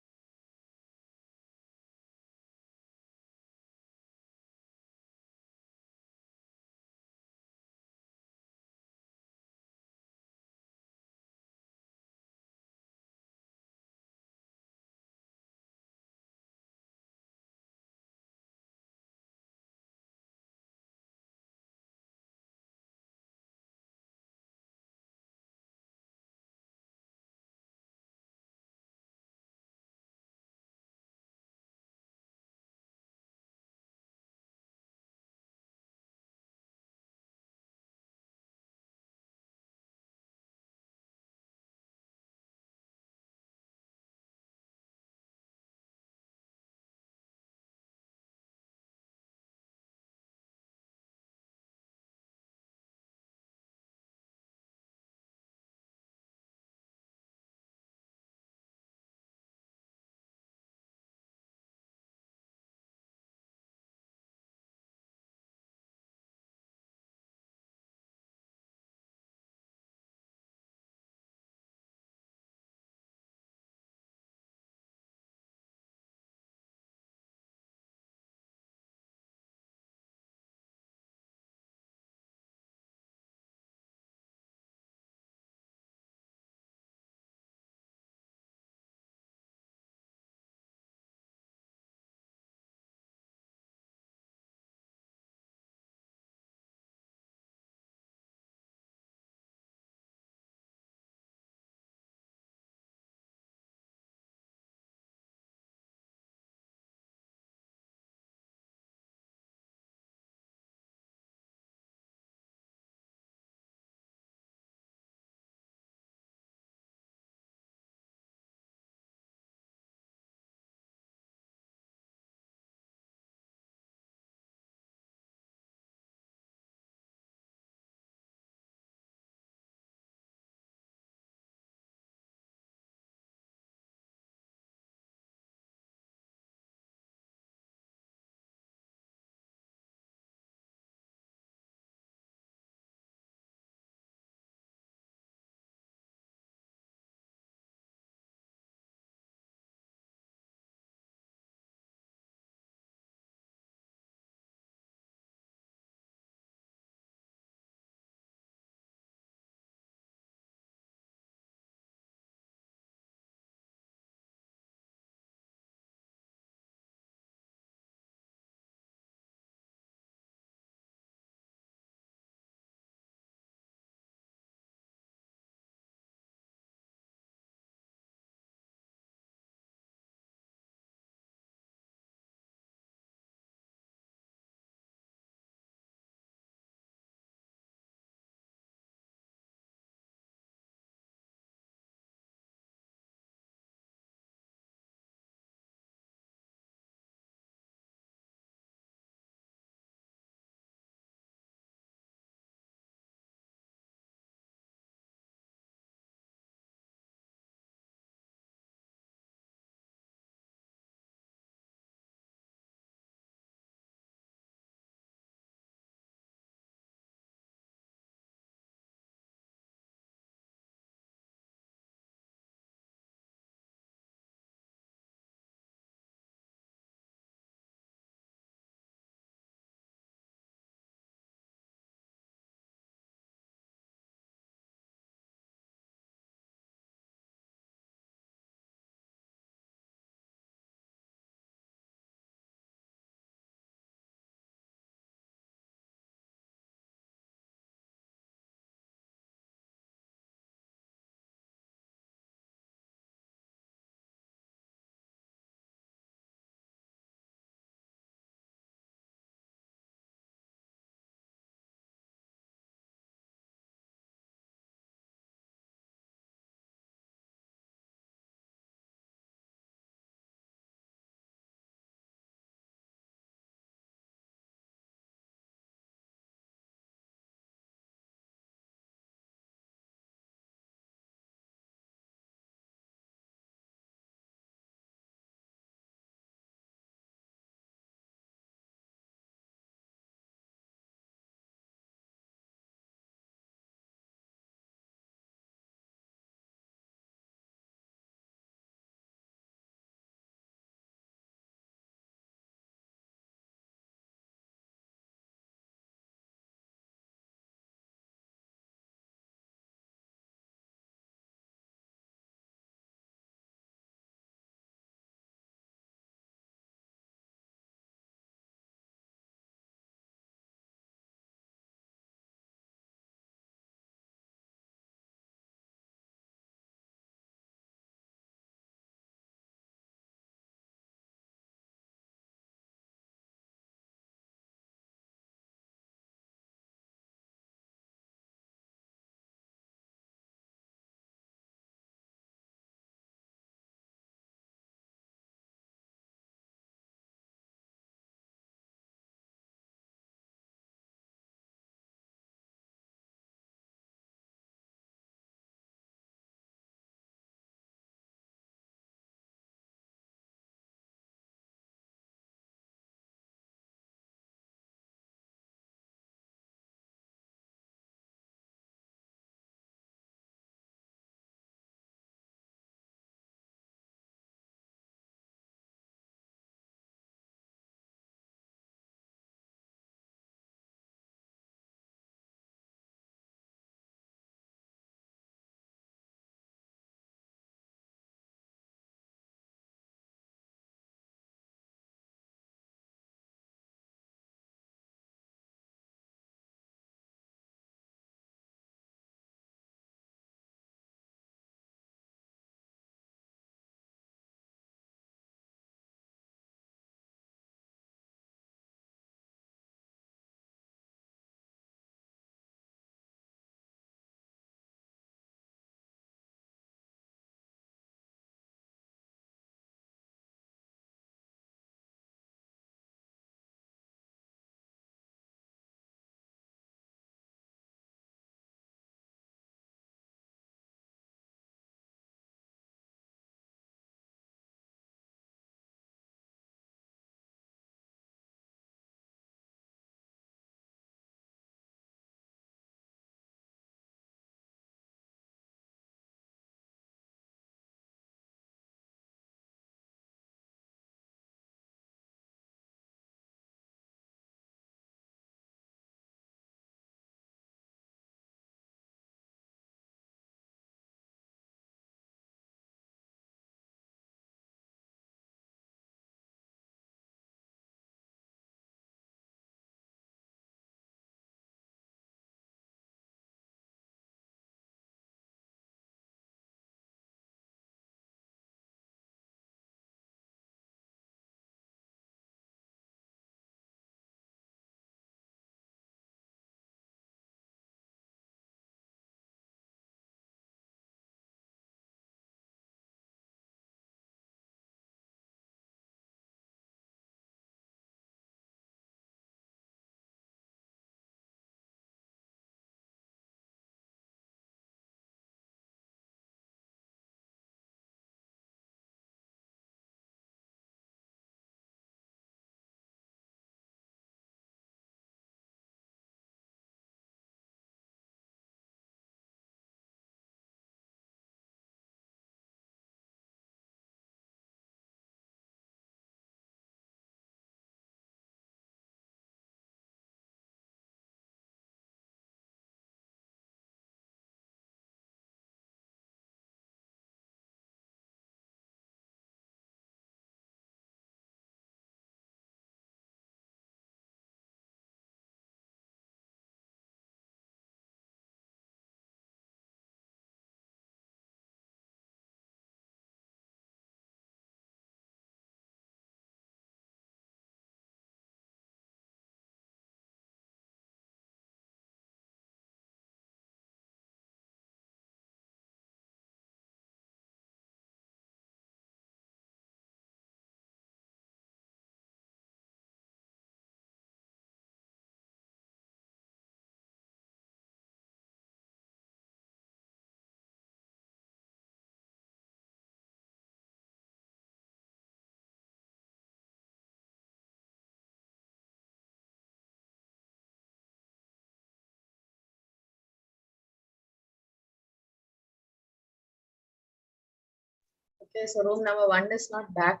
Okay, so room number 1 is not back.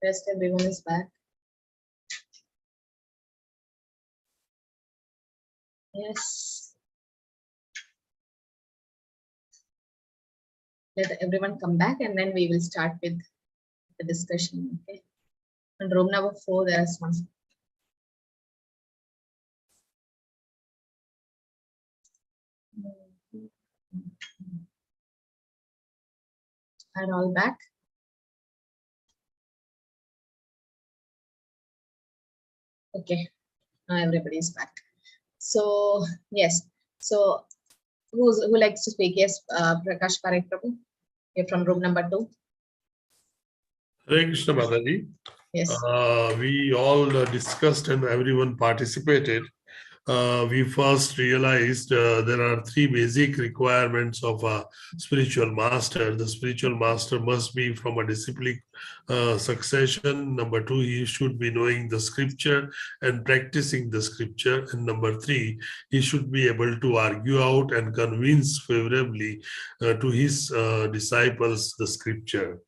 Rest everyone is back. Yes. Let everyone come back and then we will start with the discussion. Okay. And room number 4, there is one. Are all back? Okay, now everybody is back. So yes, so who likes to speak? Yes, Prakash Parekh Prabhu, you're from room number 2. Hare Krishna Mataji. Yes. We all discussed and everyone participated. We first realized there are 3 basic requirements of a spiritual master. The spiritual master must be from a disciplic succession. Number 2, he should be knowing the scripture and practicing the scripture. And number 3, he should be able to argue out and convince favorably to his disciples the scripture.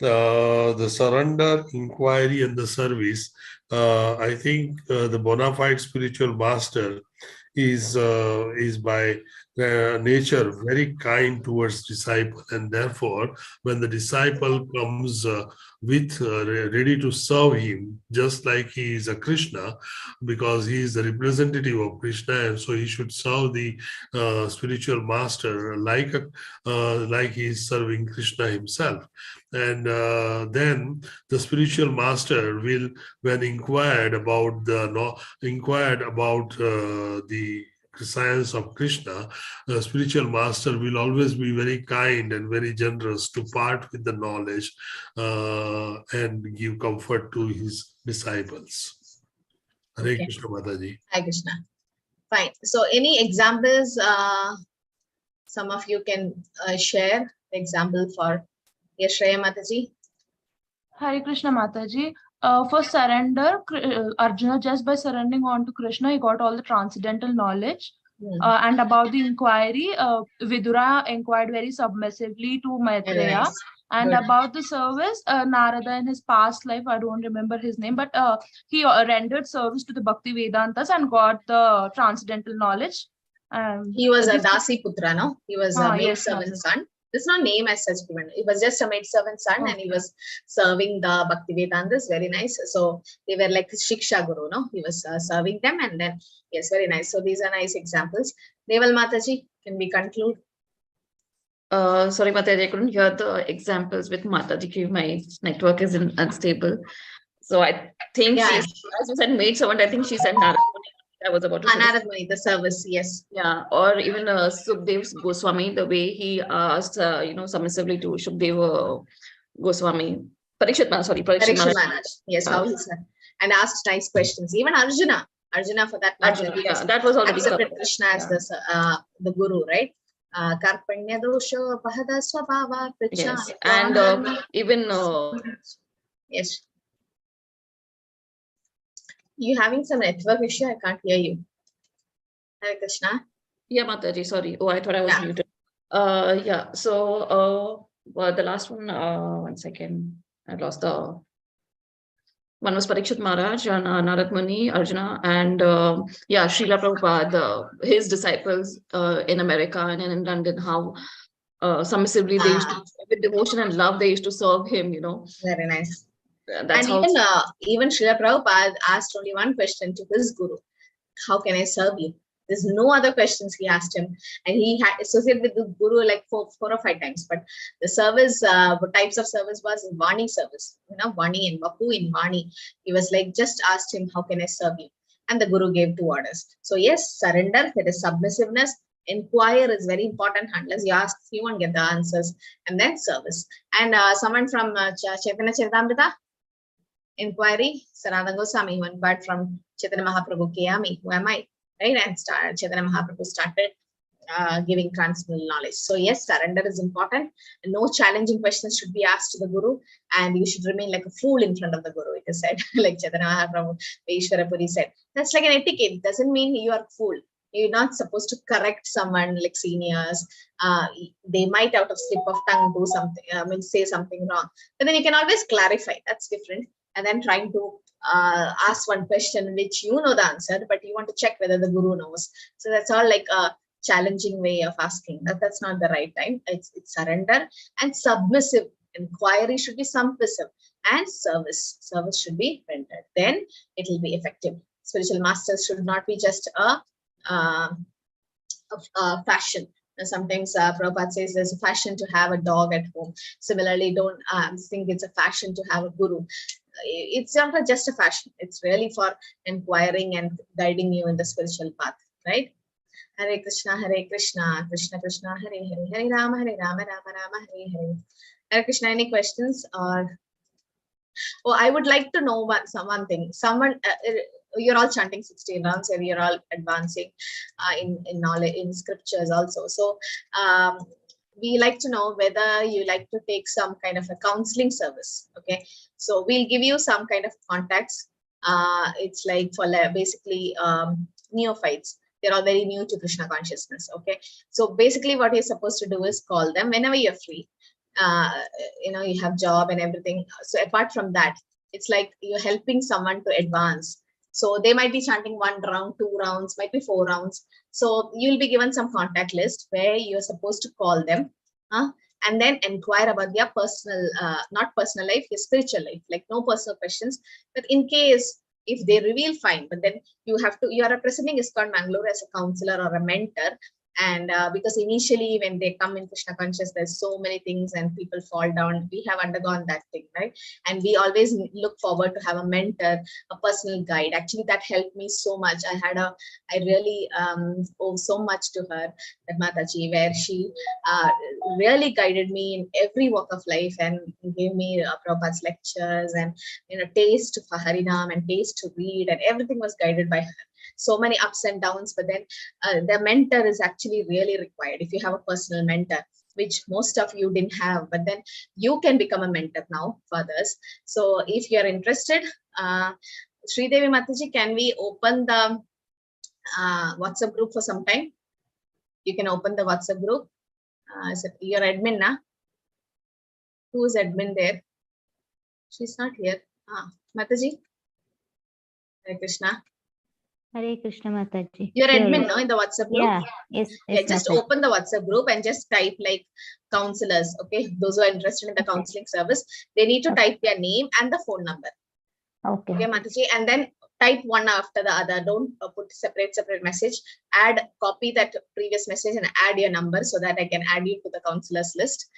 The surrender, inquiry, and the service. I think the bona fide spiritual master is by nature very kind towards disciple, and therefore when the disciple comes with ready to serve him, just like he is a Krishna, because he is the representative of Krishna, and so he should serve the spiritual master like he is serving Krishna himself. And then the spiritual master will, when inquired about the science of Krishna, the spiritual master will always be very kind and very generous to part with the knowledge and give comfort to his disciples. Hare Okay. Krishna Mataji. Hi Krishna. Fine. So any examples some of you can share the example for Shreya Mataji? Hare Krishna Mataji. For surrender, Arjuna, just by surrendering on to Krishna, he got all the transcendental knowledge. And about the inquiry, Vidura inquired very submissively to Maitreya. Nice. And Good. about the service, Narada in his past life, I don't remember his name, but he rendered service to the Bhakti Vedantas and got the transcendental knowledge. He was a Dasi Putra, no? He was a maid yes, servant Mataji. son. There's no name as such given. It was just a maid servant son, and he was serving the Bhakti Vedantas. Very nice. So they were like Shiksha Guru, no? He was serving them, and then yes, very nice. So these are nice examples. Deval Mataji, can we conclude? Sorry, Mataji, I couldn't hear the examples with Mataji. My network is unstable. So I think Yeah. as you said, maid servant, I think she said Narada. I was about to say. Narada Muni, the service, yes. Yeah, or even Sukdev Goswami, the way he asked, submissively to Shukdev Goswami, Parikshit Maharaj. Yes, how he said, and asked nice questions. Even Arjuna for that matter. Yeah, that was already accepted covered. Krishna as the guru, right? Karpanya dosho pahada swabhava pricha. Yes, and even yes. You having some network issue? I can't hear you. Hare Krishna. yeah, Mataji, sorry. Oh, I thought I was muted. Yeah. So the last one, 1 second. I lost the one was Parikshit Maharaj and Narad Muni, Arjuna, and Srila Prabhupada, his disciples in America and in London, how submissively they used to, with devotion and love, they used to serve him, Very nice. That's and how even Srila Prabhupada asked only one question to his guru: how can I serve you? There's no other questions he asked him, and he had associated with the guru like four or five times. But the service, types of service was Vani service, Vani and Vapu in Vani. He was like, just asked him, how can I serve you? And the guru gave 2 orders. So yes, surrender, there is submissiveness. Inquire is very important. Unless you ask, you won't get the answers. And then service. And someone from Chaitanya Charitamrita, inquiry, Sanatana Goswami, one part from Chaitanya Mahaprabhu, Kiyami, who am I? Right? And Chaitanya Mahaprabhu started giving transcendental knowledge. So yes, surrender is important. No challenging questions should be asked to the guru, and you should remain like a fool in front of the guru, it is said. Like Chaitanya Mahaprabhu, Ishwarapuri said. That's like an etiquette. It doesn't mean you are a fool. You're not supposed to correct someone like seniors. They might out of slip of tongue do something, say something wrong. But then you can always clarify. That's different. And then trying to ask one question which you know the answer, but you want to check whether the guru knows. So that's all like a challenging way of asking. That's not the right time. It's surrender and submissive. Inquiry should be submissive, and service should be rendered. Then it will be effective. Spiritual masters should not be just a fashion. Sometimes Prabhupada says there's a fashion to have a dog at home. Similarly, don't think it's a fashion to have a guru. It's not just a fashion. It's really for inquiring and guiding you in the spiritual path, right? Hare Krishna, Krishna Krishna, Hare Hare, Hare Rama, Rama Rama, Hare Hare. Hare Krishna, any questions? Or I would like to know one thing. You're all chanting 16 rounds and you're all advancing in knowledge, in scriptures also. So we like to know whether you like to take some kind of a counseling service. Okay, so we'll give you some kind of contacts. It's like for basically neophytes. They're all very new to Krishna consciousness. Okay, so basically what you're supposed to do is call them whenever you're free. You have job and everything. So apart from that, it's like you're helping someone to advance. So they might be chanting 1 round, 2 rounds, might be 4 rounds. So you'll be given some contact list where you're supposed to call them and then inquire about their personal, not personal life, your spiritual life, like no personal questions. But in case if they reveal, fine. But then you are representing ISKCON Mangalore as a counselor or a mentor. And because initially when they come in Krishna conscious, there's so many things and people fall down. We have undergone that thing, right? And we always look forward to have a mentor, a personal guide. Actually, that helped me so much. I really owe so much to her, that Mataji, where she really guided me in every walk of life and gave me Prabhupada's lectures and taste for Harinam and taste to read, and everything was guided by her. So many ups and downs, but then the mentor is actually really required. If you have a personal mentor, which most of you didn't have, but then you can become a mentor now for others. So if you're interested, Sridevi Mataji, can we open the WhatsApp group for some time? You can open the WhatsApp group. You're admin, na? Who is admin there? She's not here. Mataji? Hare Krishna. Hare Krishna Mataji. You're admin, no, in the WhatsApp group? Yeah, yes. Yeah, just Mataji. open the WhatsApp group and just type like counselors, okay? Those who are interested in the counseling service, they need to type their name and the phone number. Okay. Okay, Mataji, and then type one after the other. Don't put separate message. Copy that previous message and add your number so that I can add you to the counselors list.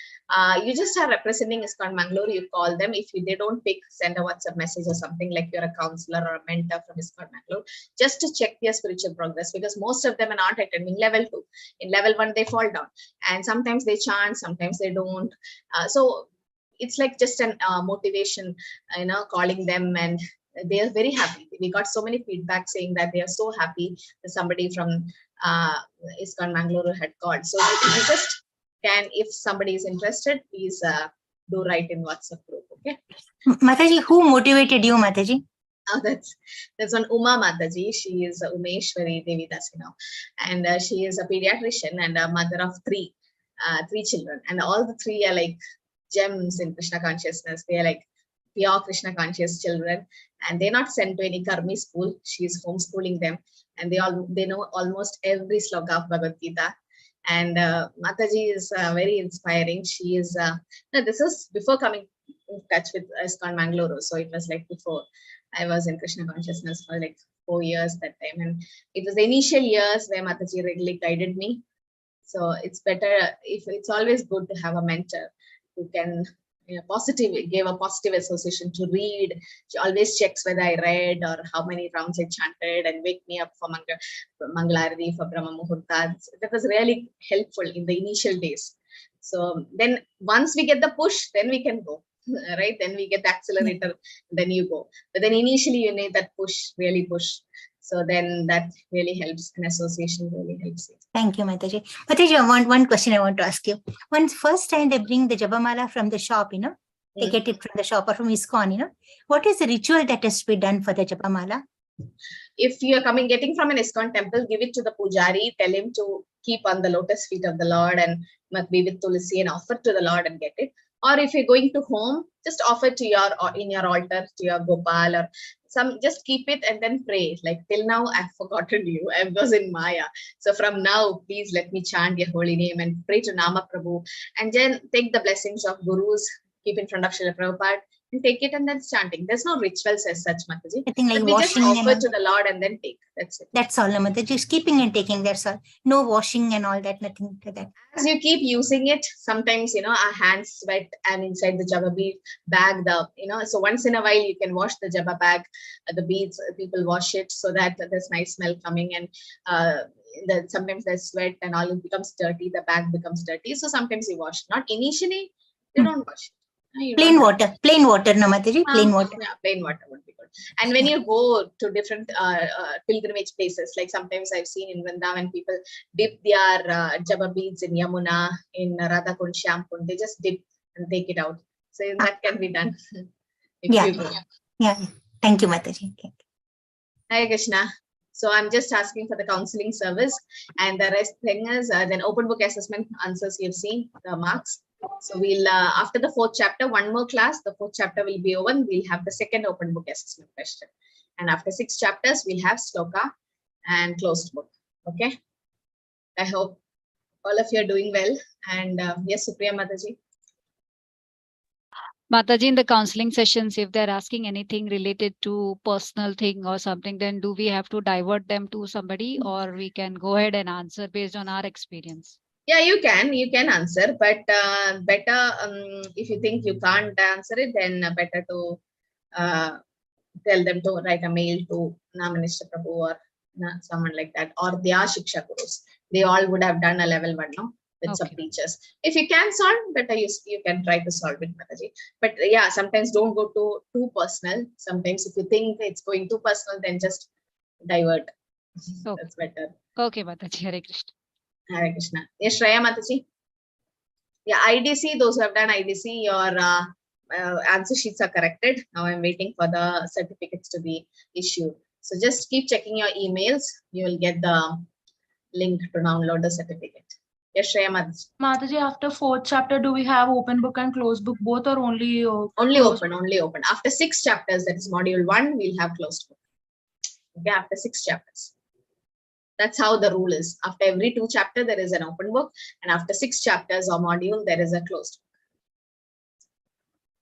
You just are representing ISKCON Mangalore. You call them. If they don't pick, send a WhatsApp message or something like you're a counselor or a mentor from ISKCON Mangalore, just to check their spiritual progress, because most of them are not attending level 2. In level 1, they fall down, and sometimes they chant, sometimes they don't. So it's like just an motivation, calling them, and they are very happy. We got so many feedback saying that they are so happy that somebody from ISKCON Mangalore had called. So you just can, if somebody is interested, please do write in WhatsApp group. Okay. Mataji, who motivated you, Mataji? That's one Uma Mataji. She is Umeshwari Devidasi now, and she is a pediatrician and a mother of three children, and all the 3 are like gems in Krishna consciousness. They are like pure Krishna conscious children, and they're not sent to any karmi school. She's homeschooling them, and they know almost every sloka of Bhagavad Gita. And Mataji is very inspiring. She is this is before coming in touch with ISKCON Mangalore, so it was like before I was in Krishna consciousness for like 4 years that time, and it was the initial years where Mataji really guided me. So it's better, if it's always good to have a mentor who can give a positive association to read. She always checks whether I read or how many rounds I chanted, and wake me up for Mangalarati, for Brahma Muhurta. That was really helpful in the initial days. So then once we get the push, then we can go, right? Then we get the accelerator, then you go. But then initially you need that push, really push. So then that really helps. An association really helps you. Thank you, Mataji. Mataji, one question I want to ask you. Once first time they bring the Jabamala from the shop, they get it from the shop or from ISKCON, what is the ritual that has to be done for the Jabamala? if you are getting from an ISKCON temple, give it to the pujari, tell him to keep on the lotus feet of the Lord and be with tulsi and offer to the Lord and get it. Or if you're going to home, just offer to in your altar to your Gopal or just keep it and then pray. Like, till now I've forgotten you, I was in Maya, so from now please let me chant your holy name and pray to Nama Prabhu, and then take the blessings of gurus, keep in front of Srila Prabhupada and take it and then chanting. There's no rituals as such, Mataji. I think like But we just washing offer and to the Lord and then take. That's it. that's all, Mataji. Just keeping and taking, that's all. No washing and all that, nothing to that. As you keep using it, sometimes, our hands sweat and inside the java bead bag, so once in a while you can wash the java bag, the beads, people wash it so that there's nice smell coming, and sometimes there's sweat and all, it becomes dirty, the bag becomes dirty. So sometimes you wash. Not initially, you don't wash it. Plain water, no, Mataji, plain water. Yeah, plain water would be good. And when you go to different pilgrimage places, like sometimes I've seen in Vrindavan, people dip their java beads in Yamuna, in Radha Kund, Shyamkund, they just dip and take it out. So that can be done. Yeah. Thank you, Mataji. Hare Krishna. So I'm just asking for the counseling service, and the rest thing is then open book assessment answers you've seen, the marks. So we'll, after the 4th chapter, one more class, the 4th chapter will be over. We'll have the second open book assessment question. And after 6 chapters, we'll have sloka and closed book. Okay. I hope all of you are doing well. And yes, Supriya Mataji. Mataji, in the counseling sessions, if they're asking anything related to personal thing or something, then do we have to divert them to somebody, or we can go ahead and answer based on our experience? Yeah, you can answer, but better if you think you can't answer it, then better to tell them to write a mail to Minister Prabhu or someone like that, or their Shiksha Gurus. They all would have done a level 1 now with some teachers. If you can solve, better you can try to solve it, Mataji. But yeah, sometimes don't go too personal. Sometimes if you think it's going too personal, then just divert. Okay. That's better. Okay, Mataji. Hare Krishna. Hare Krishna. Yes, Shreya Mataji. Yeah, IDC, those who have done IDC, your answer sheets are corrected. Now I'm waiting for the certificates to be issued. So just keep checking your emails. You will get the link to download the certificate. Yes, Shreya Mataji. Mataji, after 4th chapter, do we have open book and closed book both, or only only open? Only open. After 6 chapters, that is module 1, we'll have closed book. Okay, after 6 chapters. That's how the rule is. After every 2 chapters, there is an open book, and after 6 chapters or module, there is a closed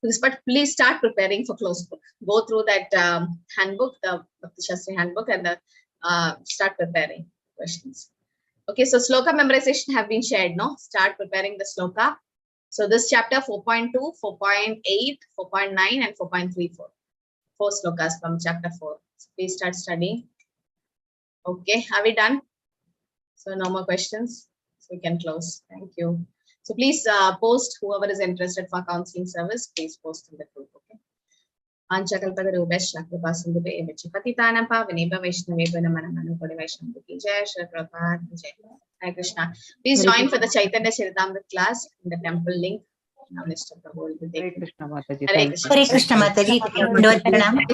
book. But please start preparing for closed book. Go through that handbook, the Bhakti Shastri handbook, and start preparing questions. Okay, so sloka memorization have been shared, no? Start preparing the sloka. So this chapter 4.2, 4.8, 4.9, and 4.34. 4 slokas from chapter 4. So please start studying. Okay, are we done? So no more questions. So we can close. Thank you. So please post, whoever is interested for counseling service, please post in the group. Okay. Hare Krishna. Please join for the Chaitanya Charitamrita class in the temple link. Now, Mr. Prabhu will be taking. Hare Krishna Mataji. Hare Thank you. Krishna. Hare Krishna, Mataji.